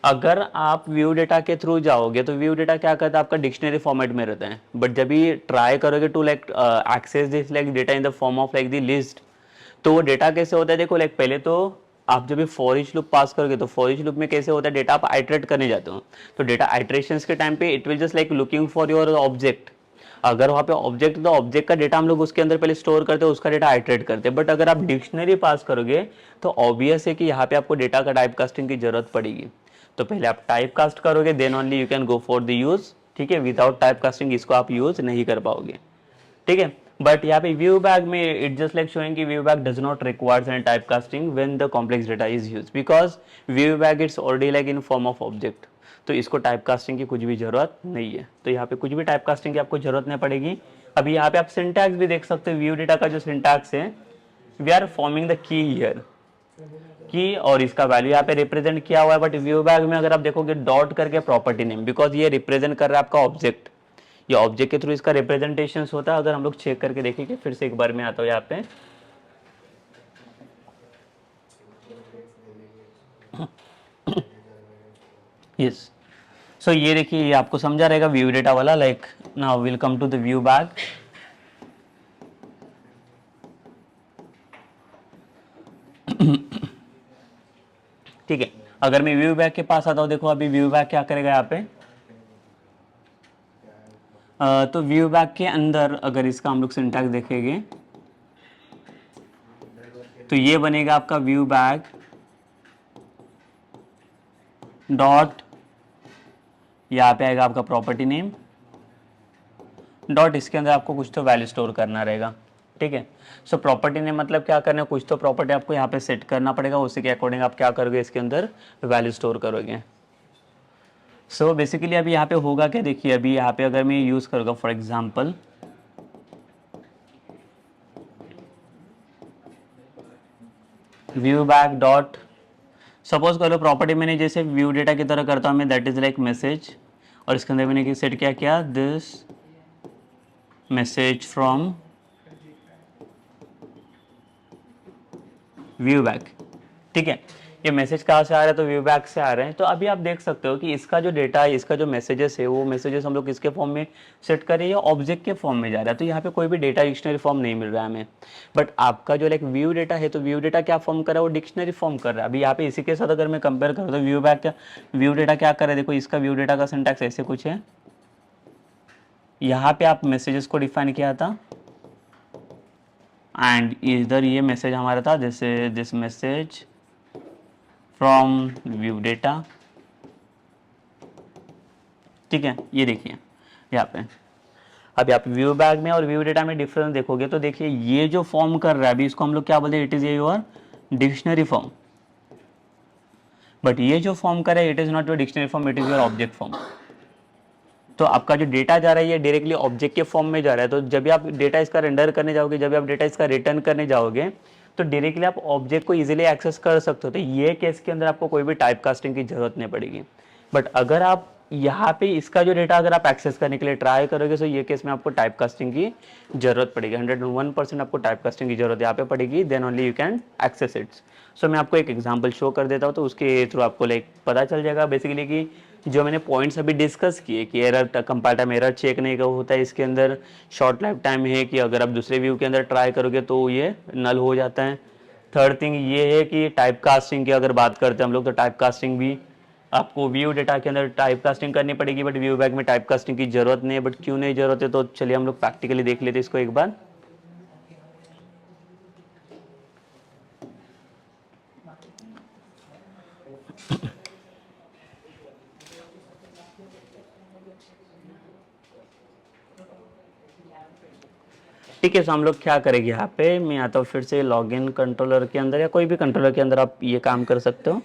अगर आप व्यू डेटा के थ्रू जाओगे तो व्यू डेटा क्या करता है, आपका डिक्शनरी फॉर्मेट में रहता है। बट जब भी ट्राई करोगे to like access this like data in the form of like the list, तो वो डेटा कैसे होता है, देखो लाइक पहले तो आप जब भी फॉर ईच लूप पास करोगे तो फॉर ईच लूप में कैसे होता है, डेटा आप आइटरेट करने जाते हो। तो डेटा आइटरेशंस के टाइम पे it will just like looking for your object. अगर वहाँ पे ऑब्जेक्ट, तो ऑब्जेक्ट का डेटा हम लोग उसके अंदर पहले स्टोर करते हैं, उसका डेटा आइटरेट करते हैं। बट अगर आप डिक्शनरी पास करोगे तो ऑब्वियस है कि यहाँ पे आपको डेटा का टाइप कास्टिंग की जरूरत पड़ेगी। तो पहले आप टाइप कास्ट करोगे, then only you can go for the use. ठीक है, विदाउट टाइप कास्टिंग इसको आप यूज नहीं कर पाओगे। ठीक है, बट यहाँ पे व्यू बैग में इट जस्ट लाइक शोइंग कि view bag does not requires any type casting when the complex data is used, because view bag it's already like in form of object. तो इसको type casting की कुछ भी जरूरत नहीं है। तो यहाँ पे कुछ भी टाइप कास्टिंग की आपको जरूरत नहीं पड़ेगी। अभी यहाँ पे आप सिंटैक्स भी देख सकते हो, व्यू डेटा का जो सिंटैक्स है, we are forming the key here, key और इसका वैल्यू यहाँ पे रिप्रेजेंट किया हुआ है। बट व्यू बैग में अगर आप देखोगे डॉट करके प्रॉपर्टी नेम, बिकॉज ये रिप्रेजेंट कर रहा है आपका ऑब्जेक्ट। ये ऑब्जेक्ट के थ्रू इसका रिप्रेजेंटेशन होता है। अगर हम लोग चेक करके देखेंगे, फिर से एक बार में आता हूँ यहाँ पे, यस। सो ये देखिए, ये आपको समझा रहेगा व्यू डेटा वाला। Like now will come to the view bag. ठीक है, अगर मैं व्यू बैग के पास आता हूँ, देखो अभी व्यू बैग क्या करेगा यहाँ पे, तो व्यू बैग के अंदर अगर इसका हम लोग सिंटैक्स देखेंगे तो ये बनेगा आपका व्यू बैग डॉट, यहाँ पे आएगा आपका प्रॉपर्टी नेम डॉट, इसके अंदर आपको कुछ तो वैल्यू स्टोर करना रहेगा। ठीक है, सो प्रॉपर्टी नेम मतलब क्या करना है, कुछ तो प्रॉपर्टी आपको यहाँ पे सेट करना पड़ेगा, उसी के अकॉर्डिंग आप क्या करोगे, इसके अंदर वैल्यू स्टोर करोगे। सो बेसिकली अभी यहाँ पे होगा क्या, देखिए अभी यहाँ पे अगर मैं यूज करूँगा for example view bag dot, suppose करो प्रॉपर्टी मैंने जैसे व्यू डेटा की तरह करता हूँ मैं, दैट इज लाइक मैसेज, और इसके अंदर मैंने सेट क्या किया, this message from view bag. ठीक है, ये मैसेज कहाँ से आ रहा है, तो व्यू बैग से आ रहे हैं। तो अभी आप देख सकते हो कि इसका जो डेटा है, इसका जो मैसेजेस है, वो मैसेजेस हम लोग किसके फॉर्म में सेट करें, या ऑब्जेक्ट के फॉर्म में जा रहा है। तो यहाँ पे कोई भी डेटा डिक्शनरी फॉर्म नहीं मिल रहा है हमें। बट आपका जो लाइक व्यू डेटा है, तो व्यू डेटा क्या फॉर्म कर रहा है, वो डिक्शनरी फॉर्म कर रहा है। अभी यहाँ पे इसी के साथ अगर मैं कंपेयर करूँ तो व्यू बैग क्या, व्यू डेटा क्या कर रहा है, देखो इसका व्यू डेटा का सिंटैक्स ऐसे कुछ है। यहाँ पे आप मैसेजेस को डिफाइन किया था, एंड इधर ये मैसेज हमारा था, this message from view data. ठीक है, ये देखिए यहाँ पे अभी आप व्यू बैग में और व्यू डेटा में डिफरेंस देखोगे तो देखिए ये जो फॉर्म कर रहा है अभी, इसको हम लोग क्या बोलते हैं, it is your dictionary form. But ये जो फॉर्म कर रहा है, it is not your dictionary form, it is your object form. तो आपका जो डेटा जा रहा है ये डायरेक्टली ऑब्जेक्ट के फॉर्म में जा रहा है। तो जब भी आप डेटा इसका रेंडर करने जाओगे, जब भी आप डेटा इसका रिटर्न करने जाओगे, तो डायरेक्टली आप ऑब्जेक्ट को इजीली एक्सेस कर सकते हो। तो ये केस के अंदर आपको कोई भी टाइप कास्टिंग की जरूरत नहीं पड़ेगी। बट अगर आप यहाँ पे इसका जो डेटा अगर आप एक्सेस करने के लिए ट्राई करोगे, तो ये केस में आपको टाइप कास्टिंग की जरूरत पड़ेगी। 101% आपको टाइप कास्टिंग की जरूरत यहाँ पे पड़ेगी, then only you can access its. So मैं आपको एक एग्जांपल शो कर देता हूँ, तो उसके थ्रू आपको लाइक पता चल जाएगा बेसिकली कि जो मैंने पॉइंट्स अभी डिस्कस किए कि error compile time error check नहीं का होता है, इसके अंदर शॉर्ट लाइफ टाइम है कि अगर आप दूसरे व्यू के अंदर ट्राई करोगे तो ये नल हो जाता है। थर्ड थिंग ये है कि टाइप कास्टिंग की अगर बात करते हैं हम लोग, तो टाइप कास्टिंग भी आपको व्यू डेटा के अंदर टाइप कास्टिंग करनी पड़ेगी, बट व्यू बैग में टाइप कास्टिंग की जरूरत नहीं है। बट क्यों नहीं जरूरत है, तो चलिए हम लोग प्रैक्टिकली देख लेते हैं इसको एक बार। ठीक है, तो हम लोग क्या करेंगे यहाँ पे, मैं आता हूँ फिर से लॉगिन कंट्रोलर के अंदर या कोई भी कंट्रोलर के अंदर आप ये काम कर सकते हो।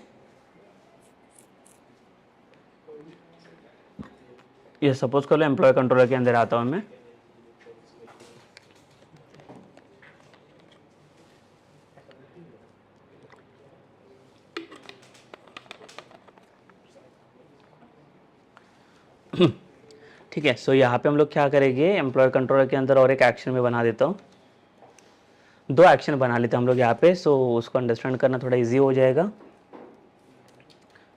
ये सपोज कर लो एम्प्लॉय कंट्रोलर के अंदर आता हूँ मैं। ठीक है, सो यहाँ पे हम लोग क्या करेंगे, एम्प्लॉय कंट्रोलर के अंदर और एक एक्शन में बना देता हूँ, दो एक्शन बना लेते हैं हम लोग यहाँ पे, सो उसको अंडरस्टैंड करना थोड़ा इजी हो जाएगा।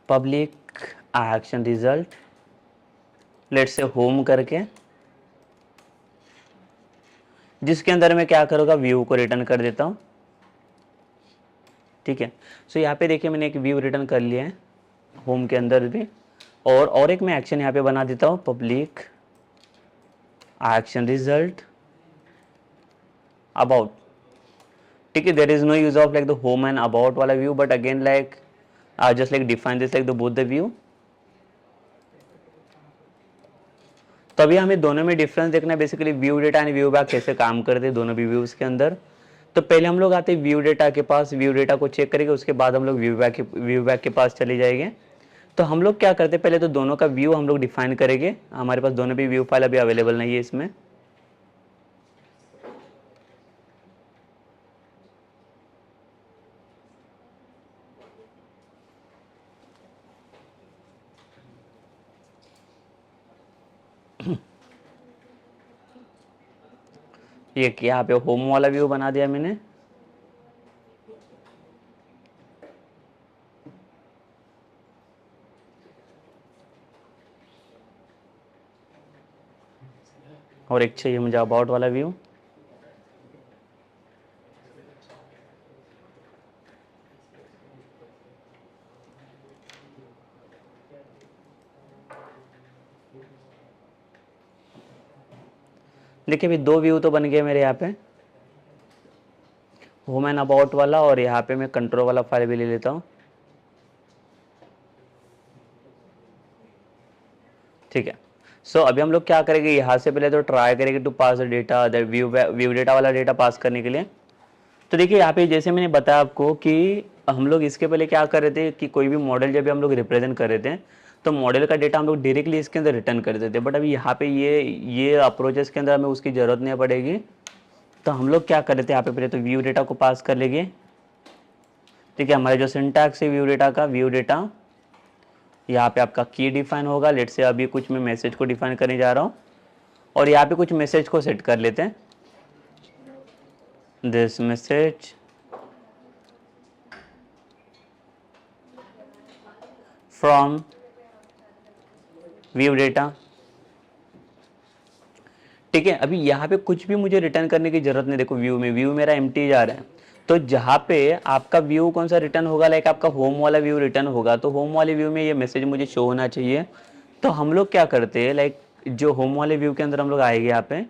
Public action result, let's say home करके, जिसके अंदर मैं क्या करूँगा, व्यू को रिटर्न कर देता हूँ। ठीक है, सो यहाँ पे देखिए मैंने एक व्यू रिटर्न कर लिया है होम के अंदर भी, और एक मैं एक्शन यहाँ पे बना देता हूँ, पब्लिक एक्शन रिजल्ट अबाउट। ठीक है, there is no use of like the home and about वाला view, but again like just like define this like the both the view. तो अभी हमें दोनों में डिफरेंस देखना है, basically view data and view back कैसे काम करते हैं दोनों भी व्यूज के अंदर। तो पहले हम लोग आते हैं व्यू डेटा के पास, व्यू डेटा को चेक करेंगे, उसके बाद हम लोग व्यू बैक के पास चले जाएंगे। तो हम लोग क्या करते हैं, पहले तो दोनों का व्यू हम लोग डिफाइन करेंगे, हमारे पास दोनों भी व्यू फाइल अभी अवेलेबल नहीं है इसमें। ये यहाँ पे होम वाला व्यू बना दिया मैंने। और एक चाहिए मुझे अबाउट वाला व्यू। देखिए अभी दो व्यू तो बन गए मेरे यहाँ पे, होम एंड अबाउट वाला, और यहाँ पे मैं कंट्रोल वाला फाइल भी ले लेता हूँ। ठीक है, सो अभी हम लोग क्या करेंगे, यहाँ से पहले तो ट्राई करेंगे to pass the data, view data वाला डेटा पास करने के लिए। तो देखिए यहाँ पे जैसे मैंने बताया आपको कि हम लोग इसके पहले क्या कर रहे थे कि कोई भी मॉडल जब भी हम लोग रिप्रेजेंट कर रहे थे, तो मॉडल का डेटा हम लोग डायरेक्टली इसके अंदर रिटर्न कर देते थे। बट अभी यहाँ पे ये अप्रोचेस के अंदर हमें उसकी ज़रूरत नहीं पड़ेगी। तो हम लोग क्या कर रहे थे, यहाँ पे पहले तो व्यू डेटा को पास कर लेंगे। ठीक है, हमारे जो सिंटैक्स है व्यू डेटा का, व्यू डेटा यहाँ पे आपका की डिफाइन होगा। लेट से अभी कुछ मैं मैसेज को डिफाइन करने जा रहा हूँ, और यहाँ पे कुछ मैसेज को सेट कर लेते हैं, this message from view data. ठीक है, अभी यहाँ पे कुछ भी मुझे रिटर्न करने की जरूरत नहीं। देखो व्यू मेरा एम्प्टी जा रहा है, तो जहाँ पे आपका व्यू कौन सा रिटर्न होगा, लाइक आपका होम वाला व्यू रिटर्न होगा, तो होम वाले व्यू में ये मैसेज मुझे शो होना चाहिए। तो हम लोग क्या करते हैं, लाइक जो होम वाले व्यू के अंदर हम लोग आएंगे यहाँ पे,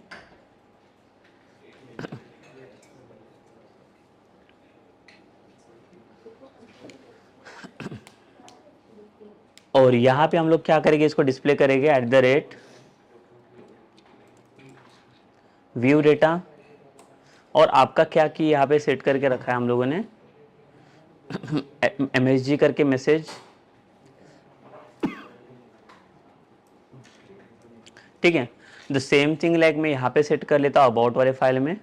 और यहाँ पे हम लोग क्या करेंगे, इसको डिस्प्ले करेंगे @ व्यू डेटा। और आपका क्या कि यहाँ पे सेट करके रखा है हम लोगों ने MSG करके मैसेज। ठीक है, द सेम थिंग लाइक मैं यहाँ पे सेट कर लेता हूँ अबाउट वाले फाइल में।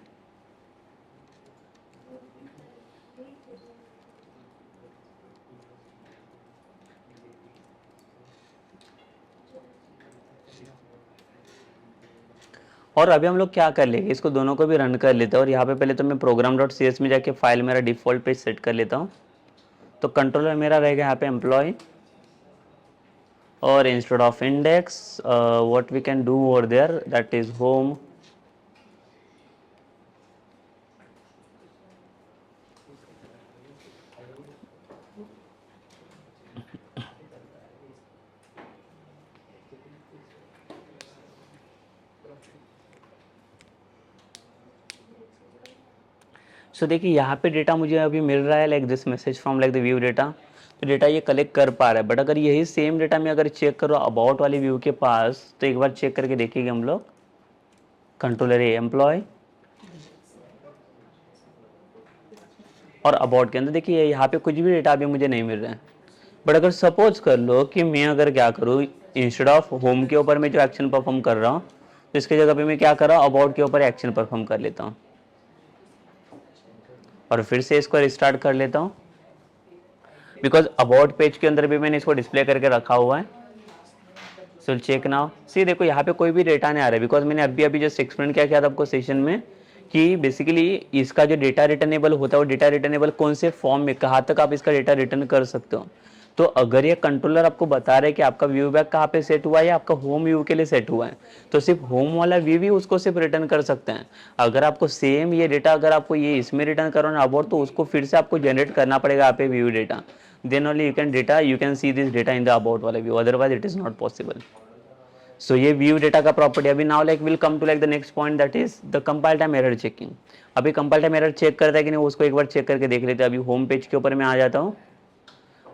और अभी हम लोग क्या कर लेंगे, इसको दोनों को भी रन कर लेते हैं, और यहाँ पे पहले तो मैं program.cs में जाके फाइल मेरा डिफॉल्ट पेज सेट कर लेता हूँ। तो कंट्रोलर मेरा रहेगा यहाँ पे employ, or instead of index what we can do over there, that is home. सो देखिए यहाँ पे डेटा मुझे अभी मिल रहा है like this message from like the view data, तो डेटा ये कलेक्ट कर पा रहा है। बट अगर यही सेम डेटा मैं अगर चेक करो अबाउट वाली व्यू के पास, तो एक बार चेक करके देखेंगे हम लोग। कंट्रोलर ए एम्प्लॉय और अबाउट के अंदर देखिए यहाँ पे कुछ भी डेटा अभी मुझे नहीं मिल रहा है। बट अगर सपोज कर लो कि मैं अगर क्या करूँ, इंस्टेड ऑफ होम के ऊपर मैं जो एक्शन परफॉर्म कर रहा हूँ, तो इसके जगह पे मैं क्या कर रहा हूँ, अबाउट के ऊपर एक्शन परफॉर्म कर लेता हूँ और फिर से इसको रिस्टार्ट कर लेता हूँ, बिकॉज अबाउट पेज के अंदर भी मैंने इसको डिस्प्ले करके रखा हुआ है। सो चेक नाउ, सी देखो यहाँ पे कोई भी डेटा नहीं आ रहा है, बिकॉज मैंने अभी जस्ट एक्सप्लेन किया था आपको सेशन में कि बेसिकली इसका जो डेटा रिटर्नेबल होता है वो डेटा रिटर्नेबल कौन से फॉर्म में, कहाँ तक आप इसका डेटा रिटर्न कर सकते हो। तो अगर ये कंट्रोलर आपको बता रहे कि आपका व्यू बैक कहाँ पे सेट हुआ है या आपका होम व्यू के लिए सेट हुआ है, तो सिर्फ होम वाला व्यू भी उसको सिर्फ रिटर्न कर सकते हैं। अगर आपको सेम ये डेटा अगर आपको ये इसमें रिटर्न करना अबाउट, तो उसको फिर से आपको जनरेट करना पड़ेगा आप view data, then only you can see this data in the about वाला view, otherwise it is not possible. So ये व्यू डेटा का प्रॉपर्टी। अभी now like will come to like the next point, that is the compile time error checking. अभी compile time error check करता है कि नहीं, उसको एक बार चेक करके देख लेते हैं। अभी होम पेज के ऊपर मैं आ जाता हूँ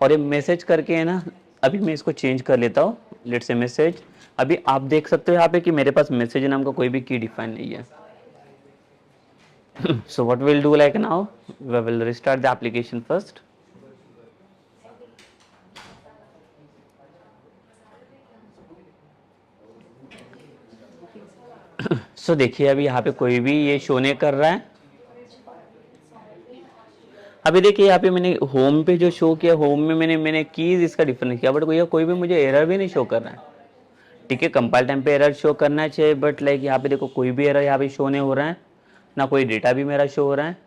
और ये मैसेज करके है ना, अभी मैं इसको चेंज कर लेता हूँ, लेट्स से मैसेज। अभी आप देख सकते हो यहाँ पे कि मेरे पास मैसेज नाम का कोई भी की डिफाइन नहीं है। So what will do like now, we will restart the application first. So देखिए अभी यहाँ पे कोई भी ये शो नहीं कर रहा है। अभी देखिए यहाँ पे मैंने होम पे जो शो किया, होम में मैंने कीज इसका डिफरेंस किया, बट कोई भी मुझे एरर भी नहीं शो कर रहा है। ठीक है, कंपाइल टाइम पे एरर शो करना चाहिए, बट लाइक यहाँ पे देखो कोई भी एरर यहाँ पे शो नहीं हो रहा है, ना कोई डेटा भी मेरा शो हो रहा है।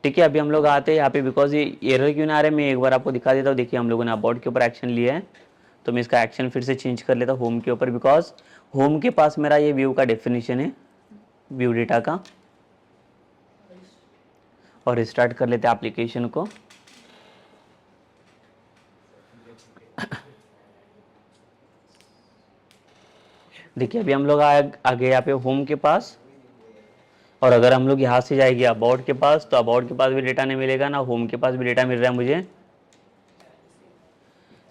ठीक है, अभी हम लोग आते हैं यहाँ पे, बिकॉज ये एरर क्यों ना आ रहा है मैं एक बार आपको दिखा देता हूँ। देखिए हम लोगों ने अबाउट के ऊपर एक्शन लिया है, तो मैं इसका एक्शन फिर से चेंज कर लेता हूँ होम के ऊपर, बिकॉज होम के पास मेरा ये व्यू का डेफिनेशन है व्यू डेटा का। और स्टार्ट कर लेते हैं एप्लीकेशन को। देखिए अभी हम लोग आ गए यहाँ पे होम के पास, और अगर हम लोग यहाँ से जाएंगे अबाउट के पास, तो अबाउट के पास भी डेटा नहीं मिलेगा, ना होम के पास भी डेटा मिल रहा है मुझे।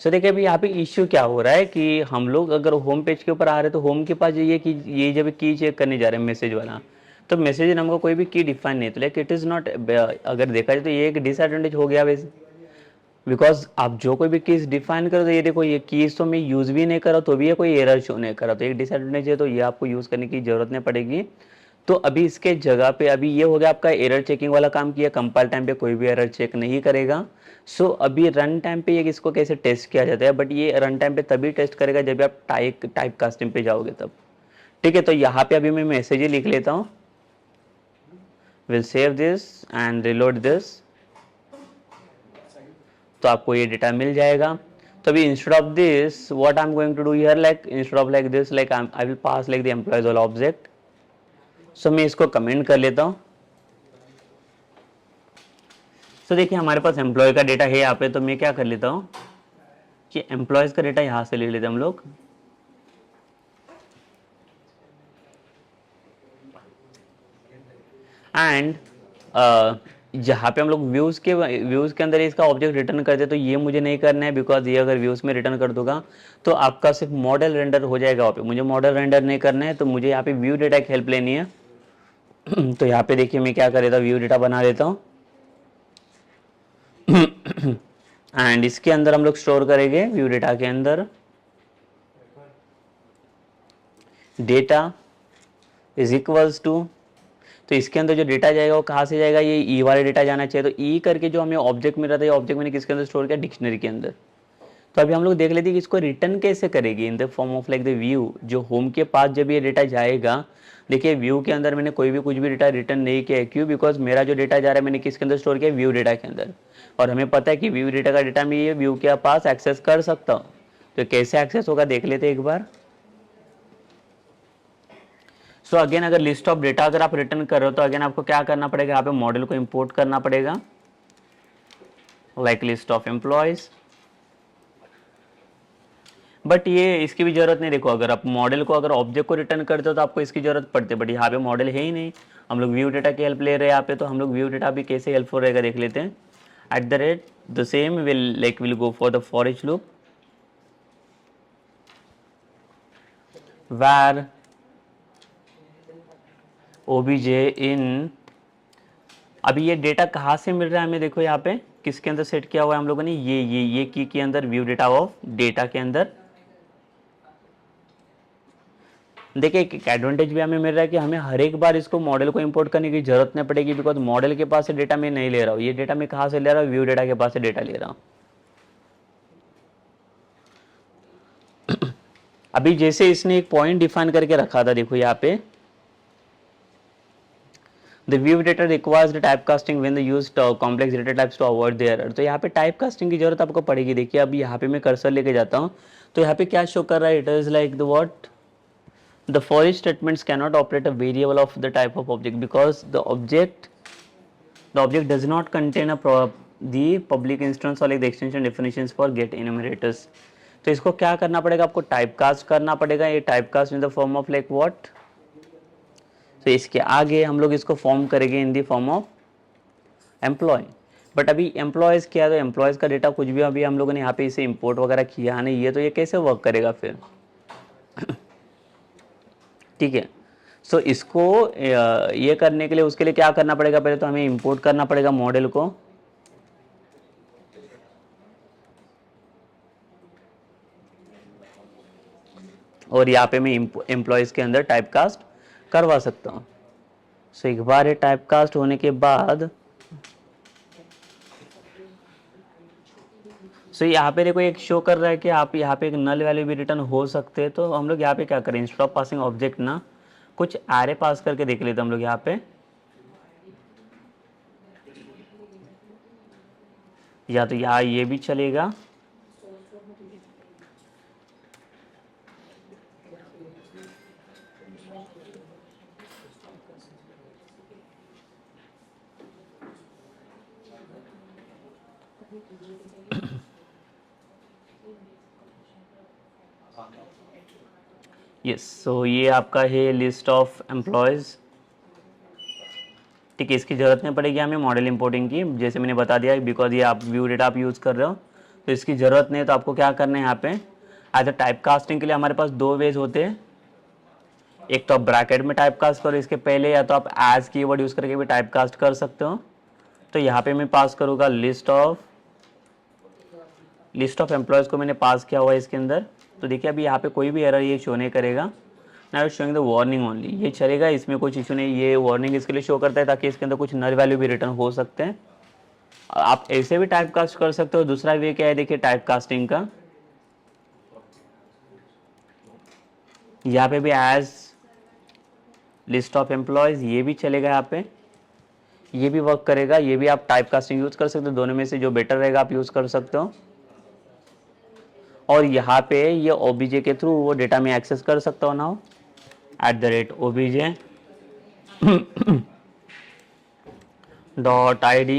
सो देखिए अभी यहाँ पे इश्यू क्या हो रहा है कि हम लोग अगर होम पेज के ऊपर आ रहे हैं, तो होम के पास ये जब की चेक करने जा रहे हैं मैसेज वाला, तो मैसेज नाम का कोई भी की डिफाइन नहीं, तो लाइक इट इज़ नॉट, अगर देखा जाए तो ये एक डिसएडवांटेज हो गया वैसे, बिकॉज आप जो कोई भी कीज डिफाइन करो, तो ये देखो ये कीज तो मैं यूज़ भी नहीं करा, तो भी ये कोई एरर शो नहीं करा, तो एक डिसएडवांटेज है, तो ये आपको यूज़ करने की जरूरत नहीं पड़ेगी। तो अभी इसके जगह पे अभी ये हो गया आपका एरर चेकिंग वाला काम किया, कंपाइल टाइम पे कोई भी एरर चेक नहीं करेगा। सो अभी रन टाइम पे ये इसको कैसे टेस्ट किया जाता है, बट ये रन टाइम पे तभी टेस्ट करेगा जब आप टाइप कास्टिंग पे जाओगे तब। ठीक है, तो यहाँ पे अभी मैं मैसेज ही लिख लेता हूँ, will save this and reload this, तो आपको ये डेटा मिल जाएगा। तो अभी instead of this what I am going to do here, like instead of like this, like I will pass like the employees वाला ऑब्जेक्ट। सो मैं इसको कमेंट कर लेता हूँ। सो देखिए हमारे पास एम्प्लॉय का डेटा है यहाँ पे, तो मैं क्या कर लेता हूँ कि एम्प्लॉयज का डेटा यहाँ से ले लेते हैं हम लोग। एंड जहाँ पे हम लोग व्यूज़ के अंदर इसका ऑब्जेक्ट रिटर्न करते हैं, तो ये मुझे नहीं करना है, बिकॉज ये अगर व्यूज़ में रिटर्न कर दूंगा तो आपका सिर्फ मॉडल रेंडर हो जाएगा वहाँ पे, मुझे मॉडल रेंडर नहीं करना है, तो मुझे यहाँ पे व्यू डेटा की हेल्प लेनी है। तो यहाँ पे देखिए मैं क्या कर लेता हूँ, व्यू डेटा बना देता हूँ। एंड इसके अंदर हम लोग स्टोर करेंगे व्यू डेटा के अंदर डेटा इज इक्वल्स टू, तो इसके अंदर जो डेटा जाएगा वो कहाँ से जाएगा, ये ई वाले डेटा जाना चाहिए। तो ई करके जो हमें ऑब्जेक्ट मिल रहा था, ये ऑब्जेक्ट मैंने किसके अंदर स्टोर किया, डिक्शनरी के अंदर। तो अभी हम लोग देख लेते हैं कि इसको रिटर्न कैसे करेगी, इन the form of like the view. जो होम के पास जब ये डेटा जाएगा, देखिए व्यू के अंदर मैंने कोई भी कुछ भी डेटा रिटर्न नहीं किया है, क्यों, बिकॉज मेरा जो डेटा जा रहा है मैंने किसके अंदर स्टोर किया, व्यू डेटा के अंदर। और हमें पता है कि व्यू डेटा का डेटा मैं ये व्यू के पास एक्सेस कर सकता हूँ, तो कैसे एक्सेस होगा देख लेते एक बार। सो अगेन अगर लिस्ट ऑफ डेटा अगर आप रिटर्न कर रहे हो तो अगेन आपको क्या करना पड़ेगा, यहाँ पे मॉडल को इंपोर्ट करना पड़ेगा, like list of employees. But ये इसकी भी जरूरत नहीं, देखो अगर आप मॉडल को अगर ऑब्जेक्ट को रिटर्न करते हो तो आपको इसकी जरूरत पड़ती है, बट यहाँ पे मॉडल है ही नहीं, हम लोग व्यू डेटा की हेल्प ले रहे हैं यहाँ पे, तो हम लोग व्यू डेटा भी कैसे हेल्पफुल रहेगा देख लेते हैं। At the rate the same will go for the for each loop where obj इन, अभी ये डेटा कहाँ से मिल रहा है हमें, देखो यहाँ पे किसके अंदर सेट किया हुआ है हम लोगों ने, ये की के अंदर व्यू डेटा ऑफ डेटा के अंदर। देखिए एक एडवांटेज भी हमें मिल रहा है कि हमें हर एक बार इसको मॉडल को इंपोर्ट करने की जरूरत नहीं पड़ेगी, बिकॉज मॉडल के पास से डेटा मैं नहीं ले रहा हूँ, ये डेटा मैं कहाँ से ले रहा हूँ, व्यू डेटा के पास से डेटा ले रहा हूँ। अभी जैसे इसने एक पॉइंट डिफाइन करके रखा था, देखो यहाँ पे The view data requires the typecasting when they use complex data types to avoid the error। तो यहाँ पे टाइपकास्टिंग की जरूरत आपको पड़ेगी। देखिए अभी यहाँ पे मैं कर्सर लेके जाता हूँ तो यहाँ पे क्या शो कर रहा है, it is like the what the for each statements cannot operate a variable of the type of object because the object does not contain the public instance or like the extension definitions for get enumerators। तो इसको क्या करना पड़ेगा, आपको typecast करना पड़ेगा, ये typecast in the form of like what, तो इसके आगे हम लोग इसको फॉर्म करेंगे in the form of employee. But अभी एम्प्लॉयज़ क्या है, तो एम्प्लॉयज़ का डेटा कुछ भी अभी हम लोगों ने यहाँ पे इसे इंपोर्ट वगैरह किया नहीं, ये तो ये कैसे वर्क करेगा फिर। ठीक है, सो इसको ये करने के लिए उसके लिए क्या करना पड़ेगा, पहले तो हमें इंपोर्ट करना पड़ेगा मॉडल को, और यहाँ पे मैं एम्प्लॉयज़ के अंदर टाइपकास्ट करवा सकता हूँ। सो एक बार ये टाइपकास्ट होने के बाद सो यहाँ पे देखो एक शो कर रहा है कि आप यहाँ पे एक नल वैल्यू भी रिटर्न हो सकते हैं, तो हम लोग यहाँ पे क्या करें, इंस्टेड ऑफ पासिंग ऑब्जेक्ट ना कुछ एरे पास करके देख लेते हम लोग यहाँ पे, या तो यहाँ ये भी चलेगा, यस। सो ये आपका है लिस्ट ऑफ एम्प्लॉयज़। ठीक है, इसकी ज़रूरत नहीं पड़ेगी हमें मॉडल इंपोर्टिंग की, जैसे मैंने बता दिया, बिकॉज ये आप व्यू डेटा आप यूज़ कर रहे हो तो इसकी ज़रूरत नहीं है। तो आपको क्या करना है यहाँ पे, एज अ टाइप कास्टिंग के लिए हमारे पास दो वेज होते हैं, एक तो आप ब्रैकेट में टाइप कास्ट करो इसके पहले, या तो आप एज कीवर्ड यूज़ करके भी टाइप कास्ट कर सकते हो। तो यहाँ पे मैं पास करूँगा लिस्ट ऑफ एम्प्लॉयज़ को मैंने पास किया हुआ है इसके अंदर। तो देखिए अभी यहाँ पे कोई भी एरर ये शो नहीं करेगा, now showing the warning only, ये चलेगा, इसमें कुछ इशू नहीं। ये वार्निंग इसके लिए शो करता है ताकि इसके अंदर कुछ नल वैल्यू भी रिटर्न हो सकते हैं। आप ऐसे भी टाइप कास्ट कर सकते हो। दूसरा वे क्या है, देखिए टाइप कास्टिंग का, यहाँ पे भी एज लिस्ट ऑफ एम्प्लॉयज़ ये भी चलेगा, यहाँ पे ये भी वर्क करेगा, ये भी आप टाइप कास्टिंग यूज़ कर सकते हो, दोनों में से जो बेटर रहेगा आप यूज़ कर सकते हो। और यहाँ पे ये ओबीजे के थ्रू वो डेटा में एक्सेस कर सकता हूँ नाउ, @obj डॉट ID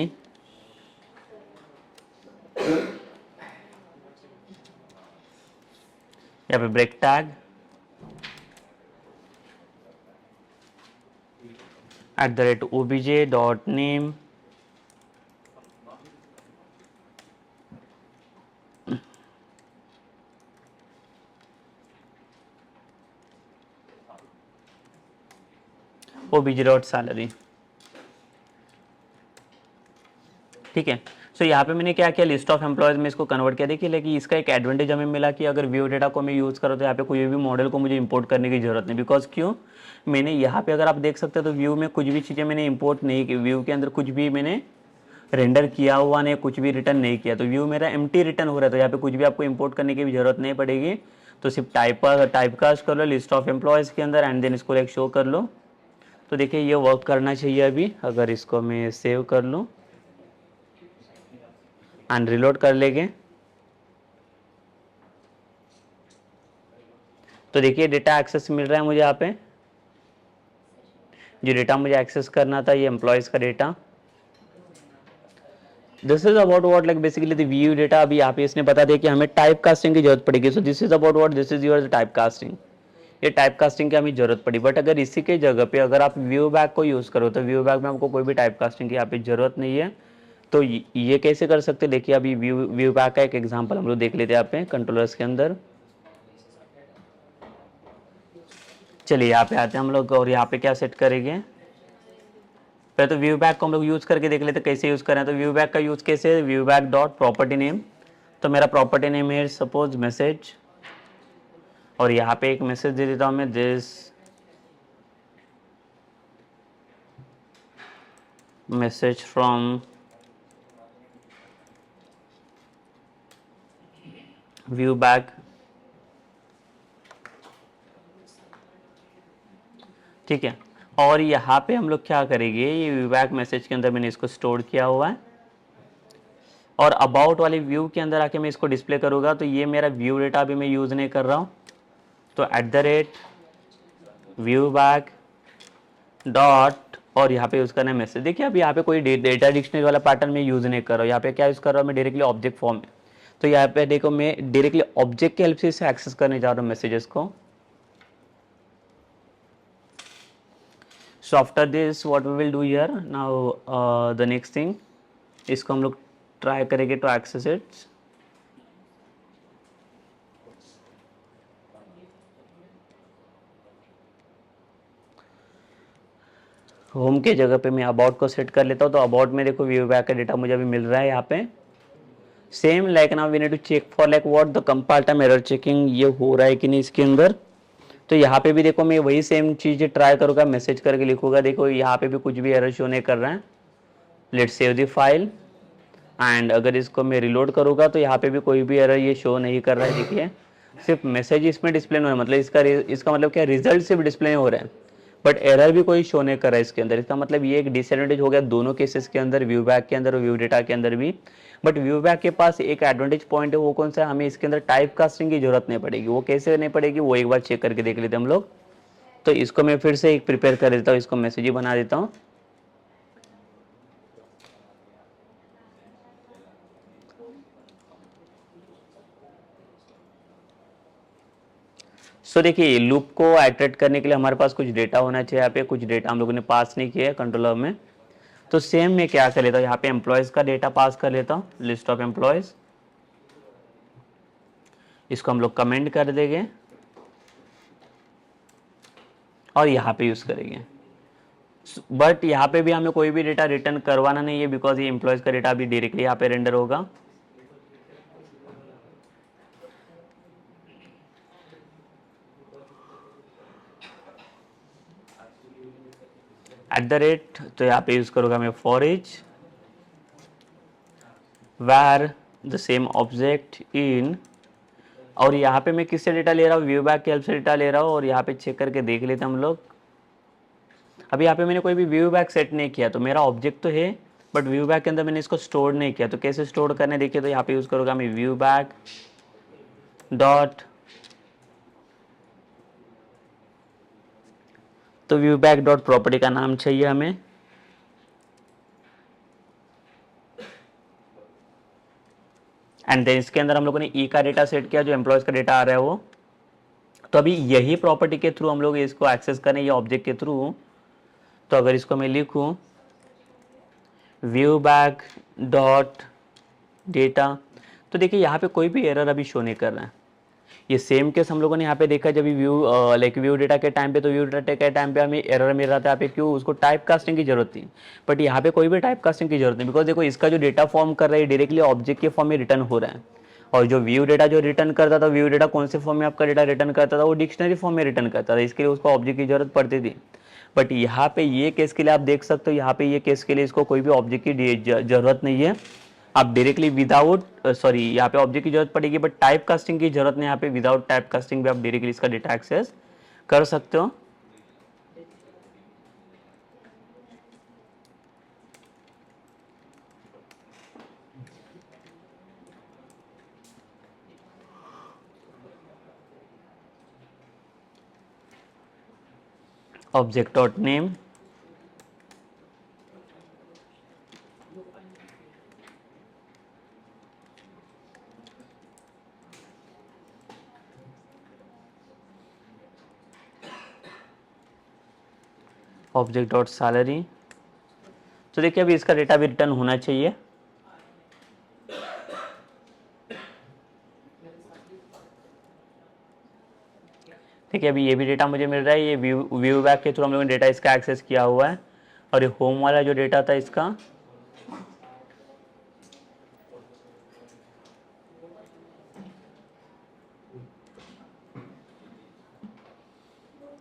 यहाँ पे break tag @obj dot name obj dot salary. ठीक है, सो यहाँ पे मैंने क्या किया, लिस्ट ऑफ एम्प्लॉयज़ में इसको कन्वर्ट किया। देखिए लेकिन इसका एक एडवांटेज हमें मिला कि अगर व्यू डेटा को मैं यूज़ करूँ तो यहाँ पे कोई भी मॉडल को मुझे इंपोर्ट करने की जरूरत नहीं, बिकॉज क्यों, मैंने यहाँ पे अगर आप देख सकते हो तो व्यू में कुछ भी चीज़ें मैंने इंपोर्ट नहीं की, व्यू के अंदर कुछ भी मैंने रेंडर किया हुआ नहीं, कुछ भी रिटर्न नहीं किया, तो व्यू मेरा एम्प्टी रिटर्न हो रहा है। तो यहाँ पे कुछ भी आपको इंपोर्ट करने की भी जरूरत नहीं पड़ेगी, तो सिर्फ टाइपकास्ट कर लो लिस्ट ऑफ एम्प्लॉयज़ के अंदर एंड देन इसको एक शो कर लो। तो देखिए ये वर्क करना चाहिए। अभी अगर इसको मैं सेव कर लूँ एंड रिलोड कर लेंगे, तो देखिए डेटा एक्सेस मिल रहा है मुझे यहाँ पे, जो डेटा मुझे एक्सेस करना था ये एम्प्लॉयज़ का data. This is about what like basically the view data. अभी यहाँ पे इसने बता दिया कि हमें टाइप कास्टिंग की जरूरत पड़ेगी। सो this is about what, this is your type casting. ये टाइप कास्टिंग की हमें जरूरत पड़ी, बट अगर इसी के जगह पे अगर आप व्यू बैक को यूज़ करो तो व्यू बैक में आपको कोई भी टाइप कास्टिंग की यहाँ पे जरूरत नहीं है। तो ये कैसे कर सकते हैं, देखिए अभी व्यू बैक का एक एग्जांपल हम लोग देख लेते हैं यहाँ पे कंट्रोलर्स के अंदर। चलिए यहाँ पे आते हैं हम लोग और यहाँ पे क्या सेट करेंगे, पहले तो व्यू बैक को हम लोग यूज़ करके देख लेते हैं कैसे यूज़ करें। तो व्यू बैक का यूज़ कैसे है, view back dot property name. तो मेरा प्रॉपर्टी नेम है सपोज मैसेज, और यहाँ पे एक मैसेज दे देता हूँ मैं, this message from view back. ठीक है, और यहाँ पे हम लोग क्या करेंगे, ये व्यू बैक मैसेज के अंदर मैंने इसको स्टोर किया हुआ है, और अबाउट वाली व्यू के अंदर आके मैं इसको डिस्प्ले करूँगा। तो ये मेरा व्यू डेटा अभी मैं यूज़ नहीं कर रहा हूँ। तो @ व्यू बैक डॉट, और यहाँ पे यूज़ करना है मैसेज। देखिए अभी यहाँ पे कोई डेटा डिक्शनरी वाला पैटर्न मैं यूज़ नहीं कर रहा हूँ। यहाँ पे क्या यूज़ कर रहा हूँ मैं, डायरेक्टली ऑब्जेक्ट फॉर्म में। तो यहाँ पे देखो मैं डायरेक्टली ऑब्जेक्ट की हेल्प से इसे एक्सेस करने जा रहा हूँ मैसेजेस को। So after this what we will do here now, the next thing, इसको हम लोग ट्राई करेंगे टू एक्सेस इट। होम के जगह पे मैं अबाउट को सेट कर लेता हूँ। तो अबाउट में देखो व्यू बैक का डेटा मुझे अभी मिल रहा है यहाँ पे। Same like now we need to check for like what the compile time error checking, ये हो रहा है कि नहीं इसके अंदर। तो यहाँ पे भी देखो मैं वही सेम चीज़ ट्राई करूँगा, मैसेज करके लिखूंगा। देखो यहाँ पे भी कुछ भी एरर शो नहीं कर रहा है। Let's save the file, and अगर इसको मैं रिलोड करूँगा तो यहाँ पे भी कोई भी एरर ये शो नहीं कर रहा है। देखिए सिर्फ मैसेज इसमें डिस्प्ले नहीं हो रहा है, मतलब इसका मतलब क्या, रिजल्ट सिर्फ डिस्प्ले हो रहा है, बट एरर भी कोई शो नहीं कर रहा है इसके अंदर। इसका मतलब ये एक डिसएडवांटेज हो गया दोनों केसेस के अंदर, व्यू बैक के अंदर और व्यू डेटा के अंदर भी। बट व्यू बैक के पास एक एडवांटेज पॉइंट है, वो कौन सा है, हमें इसके अंदर टाइप कास्टिंग की जरूरत नहीं पड़ेगी। वो कैसे नहीं पड़ेगी, वो एक बार चेक करके देख लेते हम लोग। तो इसको मैं फिर से एक प्रिपेयर कर देता हूँ, इसको मैसेज ही बना देता हूँ। सो देखिए लूप को आइटरेट करने के लिए हमारे पास कुछ डेटा होना चाहिए। यहाँ पे कुछ डेटा हम लोगों ने पास नहीं किया है कंट्रोलर में। तो सेम मैं क्या कर लेता हूँ, यहाँ पे एम्प्लॉयज़ का डेटा पास कर लेता हूँ, लिस्ट ऑफ एम्प्लॉयज़। इसको हम लोग कमेंट कर देंगे और यहाँ पे यूज़ करेंगे। बट यहाँ पे भी हमें कोई भी डेटा रिटर्न करवाना नहीं है, बिकॉज ये एम्प्लॉयज़ का डेटा अभी डायरेक्टली यहाँ पे रेंडर होगा। @ तो यहाँ पे यूज़ करूँगा मैं for each where the same object in, और यहाँ पे मैं किससे डेटा ले रहा हूँ, व्यू बैक की हेल्प से डेटा ले रहा हूँ। और यहाँ पे चेक करके देख लेते हैं हम लोग। अभी यहाँ पे मैंने कोई भी व्यू बैक सेट नहीं किया, तो मेरा ऑब्जेक्ट तो है, बट व्यू बैक के अंदर मैंने इसको स्टोर नहीं किया। तो कैसे स्टोर करने देखिए, तो यहाँ पे यूज़ करूँगा मैं व्यू बैक डॉट, तो व्यू बैक डॉट प्रॉपर्टी का नाम चाहिए हमें, एंड देन इसके अंदर हम लोगों ने ई का डेटा सेट किया, जो एम्प्लॉयज़ का डेटा आ रहा है वो। तो अभी यही प्रॉपर्टी के थ्रू हम लोग इसको एक्सेस करें, ये ऑब्जेक्ट के थ्रू। तो अगर इसको मैं लिखूं व्यू बैक डॉट डेटा, तो देखिए यहाँ पे कोई भी एरर अभी शो नहीं कर रहा है। ये सेम केस हम लोगों ने यहाँ पे देखा जब व्यू डेटा के टाइम पे, तो व्यू डेटा के टाइम पे हमें एरर मिल रहा था यहाँ पे, क्यों, उसको टाइप कास्टिंग की जरूरत थी। बट यहाँ पे कोई भी टाइप कास्टिंग की जरूरत नहीं, बिकॉज देखो इसका जो डेटा फॉर्म कर रहा है डायरेक्टली ऑब्जेक्ट के फॉर्म में रिटर्न हो रहा है। और जो व्यू डेटा जो रिटर्न करता था, व्यू डेटा कौन से फॉर्म में आपका डेटा रिटर्न करता था, वो डिक्शनरी फॉर्म में रिटर्न करता था, इसके लिए उसको ऑब्जेक्ट की जरूरत पड़ती थी। बट यहाँ पे ये केस के लिए आप देख सकते हो, यहाँ पे ये केस के लिए इसको कोई भी ऑब्जेक्ट की जरूरत नहीं है। आप डायरेक्टली विदाउट सॉरी यहाँ पे ऑब्जेक्ट की जरूरत पड़ेगी, बट टाइप कास्टिंग की जरूरत नहीं। यहाँ पे विदाउट टाइप कास्टिंग भी आप डायरेक्टली इसका डेटा एक्सेस कर सकते हो। Object dot name, object dot salary. तो देखिए अभी इसका डेटा भी रिटर्न होना चाहिए। देखिए अभी ये भी डेटा मुझे मिल रहा है, ये व्यू बैक के थ्रू हम लोगों ने डेटा इसका एक्सेस किया हुआ है। और ये होम वाला जो डेटा था इसका,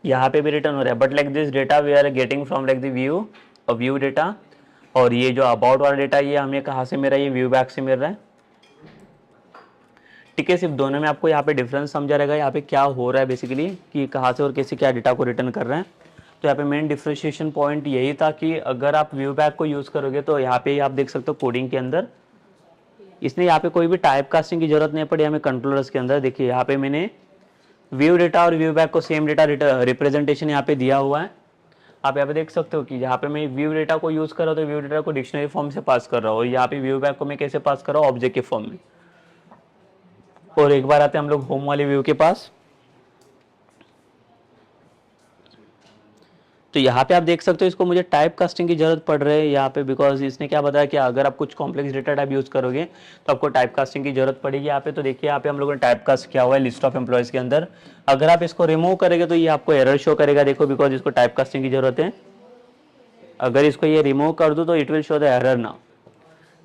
यहाँ पे भी रिटर्न हो रहा है, but like this data we are getting from like the view data. और ये जो अबाउट वाला डेटा ये हमें कहाँ से मिल रहा है, ये व्यू बैक से मिल रहा है। ठीक है, सिर्फ दोनों में आपको यहाँ पे डिफरेंस समझा रहेगा, यहाँ पे क्या हो रहा है बेसिकली कि कहाँ से और कैसे क्या डेटा को रिटर्न कर रहे हैं। तो यहाँ पे मेन डिफ्रेंशिएशन पॉइंट यही था कि अगर आप व्यू बैक को यूज़ करोगे तो यहाँ पे आप देख सकते हो कोडिंग के अंदर इसने यहाँ पे कोई भी टाइप कास्टिंग की जरूरत नहीं पड़ी हमें कंट्रोलर्स के अंदर। देखिए यहाँ पे मैंने व्यू डेटा और व्यू बैक को सेम डेटा रिप्रेजेंटेशन यहाँ पे दिया हुआ है। आप यहाँ पे देख सकते हो कि यहाँ पे मैं व्यू डेटा को यूज़ कर रहा हूँ तो व्यू डेटा को डिक्शनरी फॉर्म से पास कर रहा हूँ, और यहाँ पे व्यू बैक को मैं कैसे पास कर रहा हूँ, ऑब्जेक्ट के फॉर्म में। और एक बार आते हैं हम लोग होम वाले व्यू के पास। तो यहाँ पे आप देख सकते हो इसको मुझे टाइप कास्टिंग की जरूरत पड़ रही है यहाँ पे, बिकॉज इसने क्या बताया कि अगर आप कुछ कॉम्प्लेक्स डेटा टाइप यूज करोगे तो आपको टाइप कास्टिंग की जरूरत पड़ेगी यहाँ पे। तो देखिए यहाँ पे हम लोगों ने टाइप कास्ट किया हुआ है लिस्ट ऑफ एम्प्लॉयज के अंदर। अगर आप इसको रिमूव करेंगे तो ये आपको एरर शो करेगा, देखो, बिकॉज इसको टाइप कास्टिंग की जरूरत है। अगर इसको ये रिमूव कर दूँ तो it will show the error ना।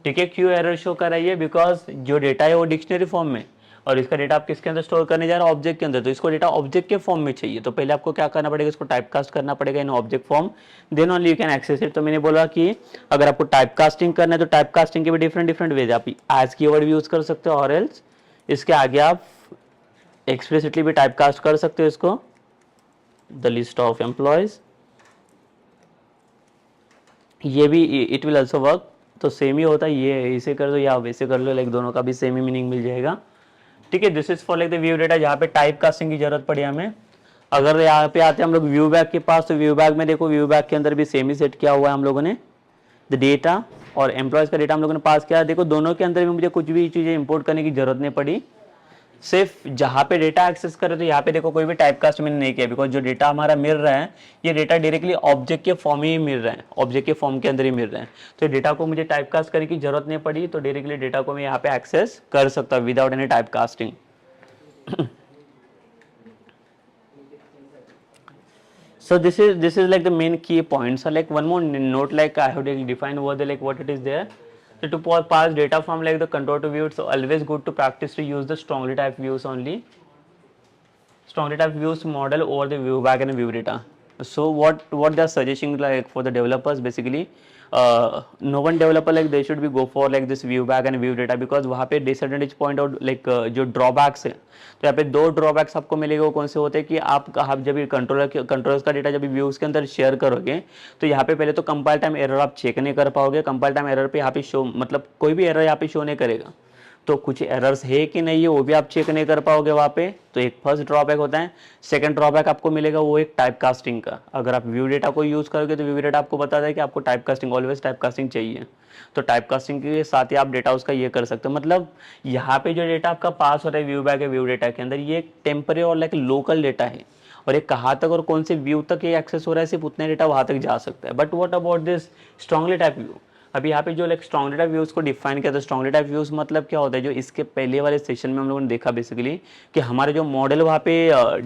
ठीक है, क्यों एरर शो कर रही है, बिकॉज जो डेटा है वो डिक्शनरी फॉर्म में, और इसका डेटा आप किसके अंदर स्टोर करने जा रहे हैं, ऑब्जेक्ट के अंदर। तो इसको डेटा ऑब्जेक्ट के फॉर्म में चाहिए, तो पहले आपको क्या करना पड़ेगा, इसको टाइप कास्ट करना पड़ेगा in object form, then only you can access it. तो मैंने बोला कि अगर आपको टाइप कास्टिंग करना है तो टाइप कास्टिंग के भी डिफरेंट वेज, आप एज कीवर्ड भी यूज कर सकते हो, और एल्स इसके आगे आप एक्सप्लिसिटली भी टाइप कास्ट कर सकते हो इसको, द लिस्ट ऑफ एम्प्लॉयज। ये भी इट विल ऑल्सो वर्क। तो सेम ही होता है, ये इसे कर दो या वैसे कर लो, लाइक दोनों का भी सेम ही मीनिंग मिल जाएगा। ठीक है, this is for like the view data, जहाँ पे टाइप कास्टिंग की जरूरत पड़ी हमें। अगर यहाँ पे आते हैं हम लोग व्यू बैक के पास, तो व्यू बैक में देखो, व्यू बैक के अंदर भी सेम ही सेट किया हुआ है हम लोगों ने, द डेटा और एम्प्लॉयज का डेटा हम लोगों ने पास किया। देखो दोनों के अंदर भी मुझे कुछ भी चीजें इंपोर्ट करने की जरूरत नहीं पड़ी, सिर्फ जहाँ पे डेटा एक्सेस करे तो यहाँ पे देखो कोई भी टाइप कास्ट मैंने नहीं किया, बिकॉज जो डेटा हमारा मिल रहा है ये डेटा डायरेक्टली ऑब्जेक्ट के फॉर्म ही मिल रहा है, ऑब्जेक्ट के फॉर्म के अंदर ही मिल रहा है। तो डेटा को मुझे टाइप कास्ट करने की जरूरत नहीं पड़ी, तो डायरेक्टली डेटा को मैं यहाँ पे एक्सेस कर सकता हूँ without any type casting. So this is like the main key points. So like one more note, like I have defined over there like what it is there. So to pass data from like the control to view, it's always good to practice to use the strongly typed views only. Strongly typed views model over the view back and view data. So what they are suggesting like for the developers basically, no one developer like they should be go for like this view back and view data, because वहाँ पे disadvantage point और like जो drawbacks है, तो यहाँ पे दो drawbacks आपको मिलेगा। वो कौन से होते हैं कि आप जब कंट्रोलर्स का डेटा जब व्यूज के अंदर शेयर करोगे तो यहाँ पे पहले तो कंपाइल टाइम एरर आप चेक नहीं कर पाओगे, कंपाइल टाइम एरर पे यहाँ पे शो मतलब कोई भी एरर यहाँ पे शो नहीं करेगा, तो कुछ एरर्स है कि नहीं है वो भी आप चेक नहीं कर पाओगे वहाँ पे। तो एक फर्स्ट ड्रॉबैक होता है। सेकंड ड्रॉबैक आपको मिलेगा वो एक टाइप कास्टिंग का। अगर आप व्यू डेटा को यूज़ करोगे तो व्यू डेटा आपको बताता है कि आपको type casting, always type casting चाहिए, तो टाइप कास्टिंग के साथ ही आप डेटा उसका ये कर सकते हो। मतलब यहाँ पे जो डेटा आपका पास हो रहा है व्यू बैक है व्यू डेटा के अंदर, ये एक टेम्परेरी और लाइक लोकल डेटा है, और ये कहाँ तक और कौन से व्यू तक ये एक्सेस हो रहा है, सिर्फ उतना डेटा वहाँ तक जा सकता है। But what about this strongly type view. अभी यहाँ पे जो लाइक स्ट्रांगली टाइप व्यूज को डिफाइन किया था, स्ट्रांगली टाइप व्यूज मतलब क्या होता है, जो इसके पहले वाले सेशन में हम लोगों ने देखा बेसिकली कि हमारे जो मॉडल वहाँ पे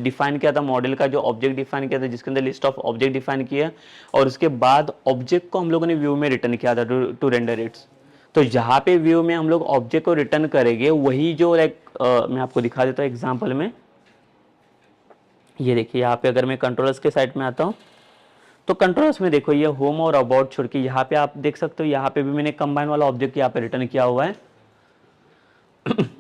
डिफाइन किया था, मॉडल का जो ऑब्जेक्ट डिफाइन किया था जिसके अंदर लिस्ट ऑफ ऑब्जेक्ट डिफाइन किया, और उसके बाद ऑब्जेक्ट को हम लोगों ने व्यू में रिटर्न किया था टू रेंडर इट्स। तो जहाँ पे व्यू में हम लोग ऑब्जेक्ट को रिटर्न करेंगे वही जो लाइक मैं आपको दिखा देता हूँ एग्जाम्पल में। ये देखिए यहाँ पे अगर मैं कंट्रोलर्स के साइड में आता हूँ तो कंट्रोलर्स में देखो ये होम और अबाउट छोड़ के यहाँ पे आप देख सकते हो, यहाँ पे भी मैंने कंबाइन वाला ऑब्जेक्ट यहाँ पे रिटर्न किया हुआ है।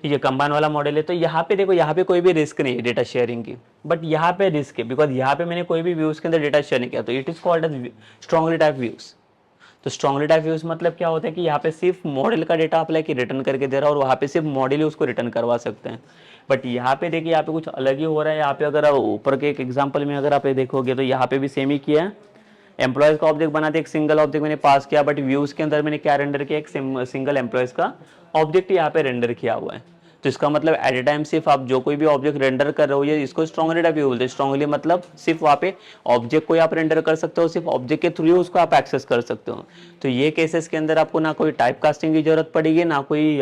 ये कंबाइन वाला मॉडल है, तो यहाँ पे देखो यहाँ पे कोई भी रिस्क नहीं है डेटा शेयरिंग की, बट यहाँ पे रिस्क है बिकॉज यहाँ पे मैंने कोई भी व्यूज के अंदर डेटा शेयर नहीं किया, तो it is called as strongly type views. तो स्ट्रांगली टाइप व्यूज मतलब क्या होता है कि यहाँ पे सिर्फ मॉडल का डेटा आप लाइक रिटर्न करके दे रहा है, और वहाँ पे सिर्फ मॉडल ही उसको रिटर्न करवा सकते हैं। बट यहाँ पे देखिए यहाँ पे कुछ अलग ही हो रहा है। यहाँ पे अगर ऊपर के एक एग्जांपल में अगर आप ये देखोगे तो यहाँ पे भी सेम ही किया है। एम्प्लॉयज़ का ऑब्जेक्ट बनाते एक सिंगल ऑब्जेक्ट मैंने पास किया, बट व्यूज़ के अंदर मैंने क्या रेंडर किया, एक सिंगल एम्प्लॉयज़ का ऑब्जेक्ट यहाँ पे रेंडर किया हुआ है। तो इसका मतलब एट ए टाइम सिर्फ आप जो कोई भी ऑब्जेक्ट रेंडर कर रहे हो, ये इसको स्ट्रॉन्गली टाइप व्यू बोलते हैं। स्ट्रॉन्गली मतलब सिर्फ वहाँ पे ऑब्जेक्ट को आप रेंडर कर सकते हो, सिर्फ ऑब्जेक्ट के थ्रू उसको आप एक्सेस कर सकते हो। तो ये केसेस के अंदर आपको ना कोई टाइप कास्टिंग की जरूरत पड़ेगी, ना कोई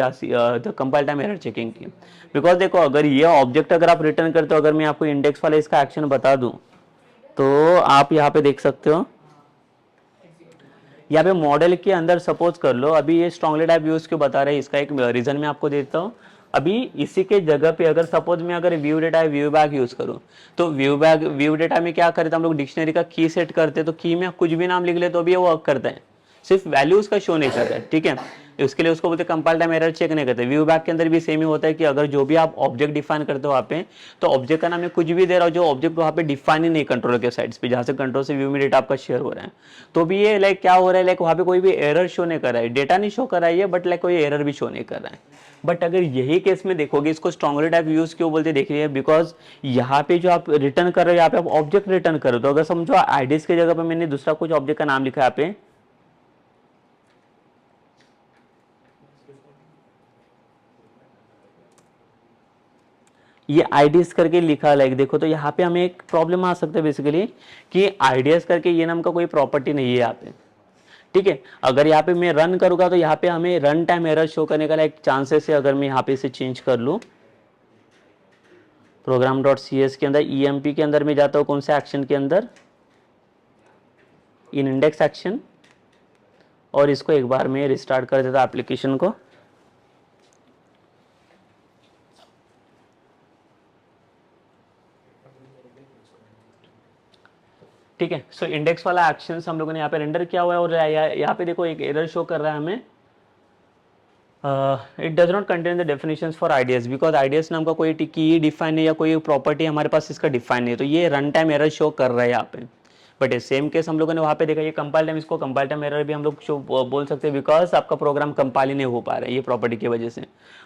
कंपाइल टाइम एरर चेकिंग की। बिकॉज देखो अगर ये ऑब्जेक्ट अगर आप रिटर्न करते हो, अगर मैं आपको इंडेक्स वाले इसका एक्शन बता दूं तो आप यहाँ पे देख सकते हो, यहाँ पे मॉडल के अंदर सपोज कर लो अभी ये स्ट्रॉन्गली टाइप व्यूज क्यों बता रहे हैं, इसका एक रीजन मैं आपको देता हूँ। अभी इसी के जगह पे अगर सपोज मैं अगर view data view bag use करूँ, तो व्यू डेटा में क्या करते हैं हम लोग, डिक्शनरी का की सेट करते हैं, तो की में कुछ भी नाम लिख ले तो भी ये वर्क करता है, सिर्फ वैल्यू उसका शो नहीं कर रहा है। ठीक है, उसके लिए उसको बोलते कंपाइल टाइम एरर चेक नहीं करते। व्यू बैग के अंदर भी सेम ही होता है कि अगर जो भी आप ऑब्जेक्ट डिफाइन करते हो वहाँ पे, तो ऑब्जेक्ट का नाम मैं कुछ भी दे रहा हूँ, जो ऑब्जेक्ट वहाँ पे डिफाइन ही नहीं कंट्रोलर के साइड्स पे, जहाँ से कंट्रोल से व्यू में डेटा आपका शेयर हो रहा है, तो भी ये लाइक क्या हो रहा है, लाइक वहाँ पे कोई भी एरर शो नहीं कर रहा है, डेटा नहीं शो कर रहा है ये, बट लाइक कोई एरर भी शो नहीं कर रहा है। बट अगर यही केस में देखोगे, इसको स्ट्रॉन्गली टाइप यूज क्यों बोलते देखिए, बिकॉज यहाँ पे जो आप रिटर्न कर रहे हो, यहाँ पे आप ऑब्जेक्ट रिटर्न कर रहे हो। तो अगर समझो आईडीज की जगह पे मैंने दूसरा कुछ ऑब्जेक्ट का नाम लिखा है यहाँ पे, ये आइडियस करके लिखा लाइक देखो, तो यहाँ पे हमें एक प्रॉब्लम आ सकता है बेसिकली कि आइडियस करके ये नाम का कोई प्रॉपर्टी नहीं है यहाँ पे। ठीक है, अगर यहाँ पे मैं रन करूंगा तो यहाँ पे हमें रन टाइम एरर शो करने का लाइक चांसेस है। अगर मैं यहाँ पे इसे चेंज कर लूँ, प्रोग्राम डॉट सी एस के अंदर ईएमपी के अंदर मैं जाता हूँ, कौन से एक्शन के अंदर, इन इंडेक्स एक्शन, और इसको एक बार में रिस्टार्ट कर देता एप्लीकेशन को। ठीक है, सो इंडेक्स वाला एक्शन हम लोगों ने यहाँ पे रेंडर किया हुआ है, और यहाँ पे देखो एक एरर शो कर रहा है हमें, it does not contain the definitions for ideas, because ideas नाम का कोई की डिफाइन है या कोई प्रॉपर्टी हमारे पास इसका डिफाइन नहीं है, तो ये रन टाइम एरर शो कर रहा है यहाँ पे। बट सेम केस हम लोगों ने वहाँ पे देखा, ये कंपाइल टाइम, इसको कंपाइल टाइम एरर भी हम लोग शो बोल सकते हैं, बिकॉज आपका प्रोग्राम कंपाइल ही नहीं हो पा रहा है ये प्रॉपर्टी की वजह से,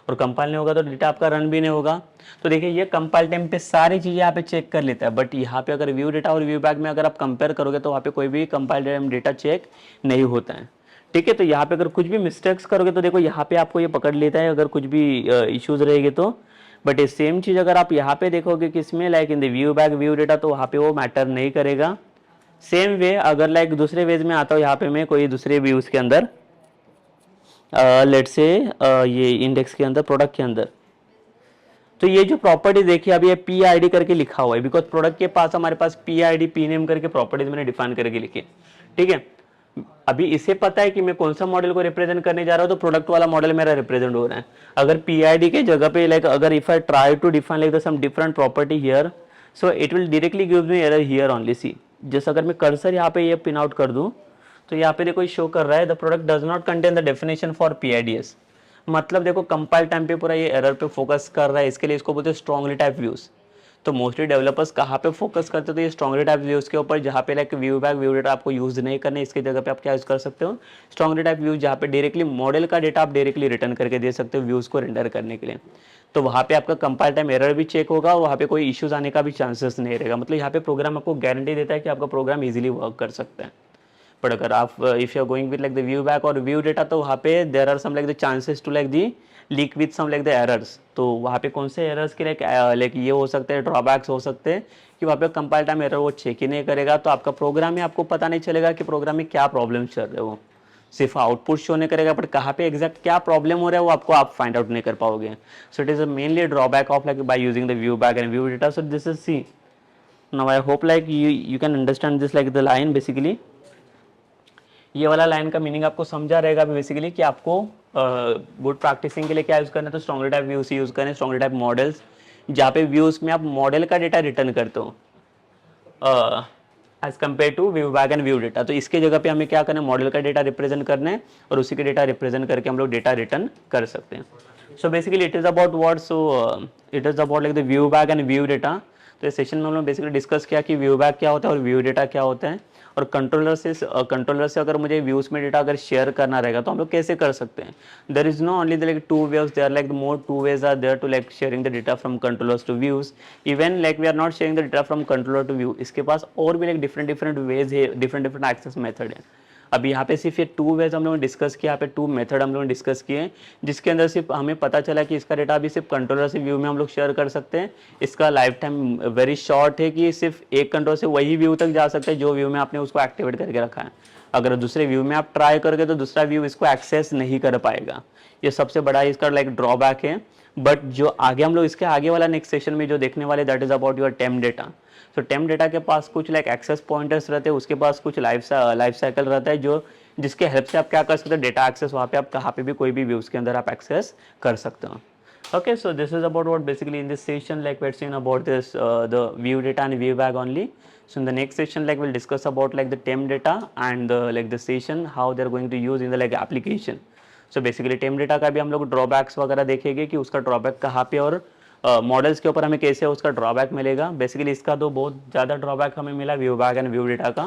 और कंपाइल नहीं होगा तो डेटा आपका रन भी नहीं होगा। तो देखिए ये कंपाइल टाइम पे सारी चीज़ें यहाँ पे चेक कर लेता है, बट यहाँ पे अगर व्यू डेटा और व्यू बैग में अगर आप कंपेयर करोगे तो वहाँ पे कोई भी कंपाइल टाइम डेटा चेक नहीं होता है। ठीक है, तो यहाँ पे अगर कुछ भी मिस्टेक्स करोगे तो देखो यहाँ पे आपको ये पकड़ लेता है अगर कुछ भी इश्यूज रहेंगे तो। बट ये सेम चीज़ अगर आप यहाँ पे देखोगे किसमें, like in the view bag view data, तो वहाँ पे वो मैटर नहीं करेगा। सेम वे अगर लाइक दूसरे वेज में आता हूँ, यहाँ पे मैं कोई दूसरे व्यूज के अंदर, लेट्स से ये इंडेक्स के अंदर प्रोडक्ट के अंदर, तो ये जो प्रॉपर्टी देखिए अभी ये पी आई डी करके लिखा हुआ है, बिकॉज प्रोडक्ट के पास हमारे पास P I D P name करके प्रॉपर्टीज मैंने डिफाइन करके लिखी। ठीक है, अभी इसे पता है कि मैं कौन सा मॉडल को रिप्रेजेंट करने जा रहा हूँ, तो प्रोडक्ट वाला मॉडल मेरा रिप्रेजेंट हो रहा है। अगर पी आई डी के जगह पे लाइक अगर if I try to define like some different property here, so it will directly give me error here only. See जैसे अगर मैं कर्सर यहाँ पे ये पिन आउट कर दूं, तो यहाँ पे देखो शो कर रहा है the product does not contain the definition for PIDs. मतलब देखो कंपाइल टाइम पे पूरा ये एरर पे फोकस कर रहा है, इसके लिए इसको बोलते हैं स्ट्रॉन्गली टाइप व्यूज। तो मोस्टली डेवलपर्स कहाँ पे फोकस करते हो, तो ये स्ट्रॉन्गली टाइप व्यूज के ऊपर, जहाँ पे like view bag view data आपको यूज नहीं करना है, इसके जगह पे आप क्या यूज कर सकते हो, स्ट्रॉन्गली टाइप व्यूज, जहाँ पे डायरेक्टली मॉडल का डेटा आप डायरेक्टली रिटर्न करके दे सकते हो व्यूज को रेंडर करने के लिए। तो वहाँ पे आपका कंपाइल टाइम एरर भी चेक होगा, वहाँ पे कोई इश्यूज आने का भी चांसेस नहीं रहेगा। मतलब यहाँ पे प्रोग्राम आपको गारंटी देता है कि आपका प्रोग्राम इजीली वर्क कर सकता है। बट अगर आप if you are going with like the view back और व्यू डेटा, तो वहाँ पे there are some like the chances to like the leak with some like the errors. तो वहाँ पे कौन से एरर्स के लाइक ये हो सकते हैं, ड्रॉबैक्स हो सकते हैं कि वहाँ पे कंपाइल टाइम एरर वो चेक ही नहीं करेगा, तो आपका प्रोग्राम में आपको पता नहीं चलेगा कि प्रोग्राम में क्या प्रॉब्लम चल रहे हो, सिर्फ आउटपुट शो नहीं करेगा, बट कहाँ पे एग्जैक्ट क्या प्रॉब्लम हो रहा है वो आपको आप फाइंड आउट नहीं कर पाओगे। So it is mainly drawback of like by using the view back and view data. So this is see, now I hope like you can understand this like the line basically। ये वाला line का meaning आपको समझा रहेगा basically कि आपको good practising के लिए क्या यूज करना है, तो स्ट्रॉन्गली टाइप व्यूज यूज करें, स्ट्रॉन्गली टाइप मॉडल्स, जहाँ पे व्यूज में आप मॉडल का डेटा रिटर्न करते हो as compare to view bag and view data. तो इसके जगह पे हमें क्या करना है, मॉडल का डेटा रिप्रेजेंट करना है, और उसी के डेटा रिप्रेजेंट करके हम लोग डेटा रिटर्न कर सकते हैं। So basically it is about what, so it is about like the view bag and view data. तो इस सेशन में हम लोग बेसिकली डिस्कस किया कि व्यू बैग क्या होता है और व्यू डेटा क्या होता है, और कंट्रोलर से अगर मुझे व्यूज़ में डेटा अगर शेयर करना रहेगा तो हम लोग कैसे कर सकते हैं. There is no only like two ways, there like more two ways are there to like sharing the data from controllers to views. Even like we are not sharing the data from controller to view, इसके पास और भी like different different ways है, different different access method है. अब यहाँ पे सिर्फ ये टू वेज हम लोगों ने डिस्कस किया, यहाँ पे टू मेथड हम लोगों ने डिस्कस किए, जिसके अंदर सिर्फ हमें पता चला कि इसका डेटा अभी सिर्फ कंट्रोलर से व्यू में हम लोग शेयर कर सकते हैं. इसका लाइफ टाइम वेरी शॉर्ट है कि सिर्फ एक कंट्रोल से वही व्यू तक जा सकता है जो व्यू में आपने उसको एक्टिवेट करके रखा है. अगर दूसरे व्यू में आप ट्राई करोगे तो दूसरा व्यू इसको एक्सेस नहीं कर पाएगा. ये सबसे बड़ा इसका लाइक ड्रॉबैक है. बट जो आगे हम लोग इसके आगे वाला नेक्स्ट सेशन में जो देखने वाले, that is about your temp data. तो टेम्प डेटा के पास कुछ लाइक एक्सेस पॉइंटर्स रहते हैं, उसके पास कुछ लाइफ साइकिल रहता है जो जिसके हेल्प से आप क्या कर सकते हो, डेटा एक्सेस वहाँ पे आप कहाँ पे भी कोई भी व्यूज़ के अंदर आप एक्सेस कर सकते हो. Okay, so this is about what basically in this session like we're seeing about this the view data and view bag only. So in the next session like we'll discuss about like the temp data and like the session how they're going to use in the like application. So basically temp data का भी हम लोग drawbacks वगैरह देखेंगे कि उसका drawback कहाँ पे और मॉडल्स के ऊपर हमें कैसे उसका ड्रॉबैक मिलेगा. बेसिकली इसका तो बहुत ज़्यादा ड्रॉबैक हमें मिला view bag and view data का.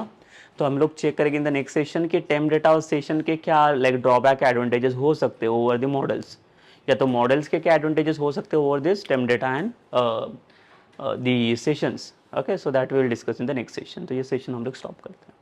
तो हम लोग चेक करेंगे इन द नेक्स्ट सेशन कि टेम्प डेटा और सेशन के क्या लाइक ड्रॉबैक एडवांटेजेस हो सकते हैं ओवर द मॉडल्स, या तो मॉडल्स के क्या एडवांटेजेस हो सकते हैं over this temp data and the sessions. Okay, so that we will discuss in the next session. तो ये सेशन हम लोग स्टॉप करते हैं.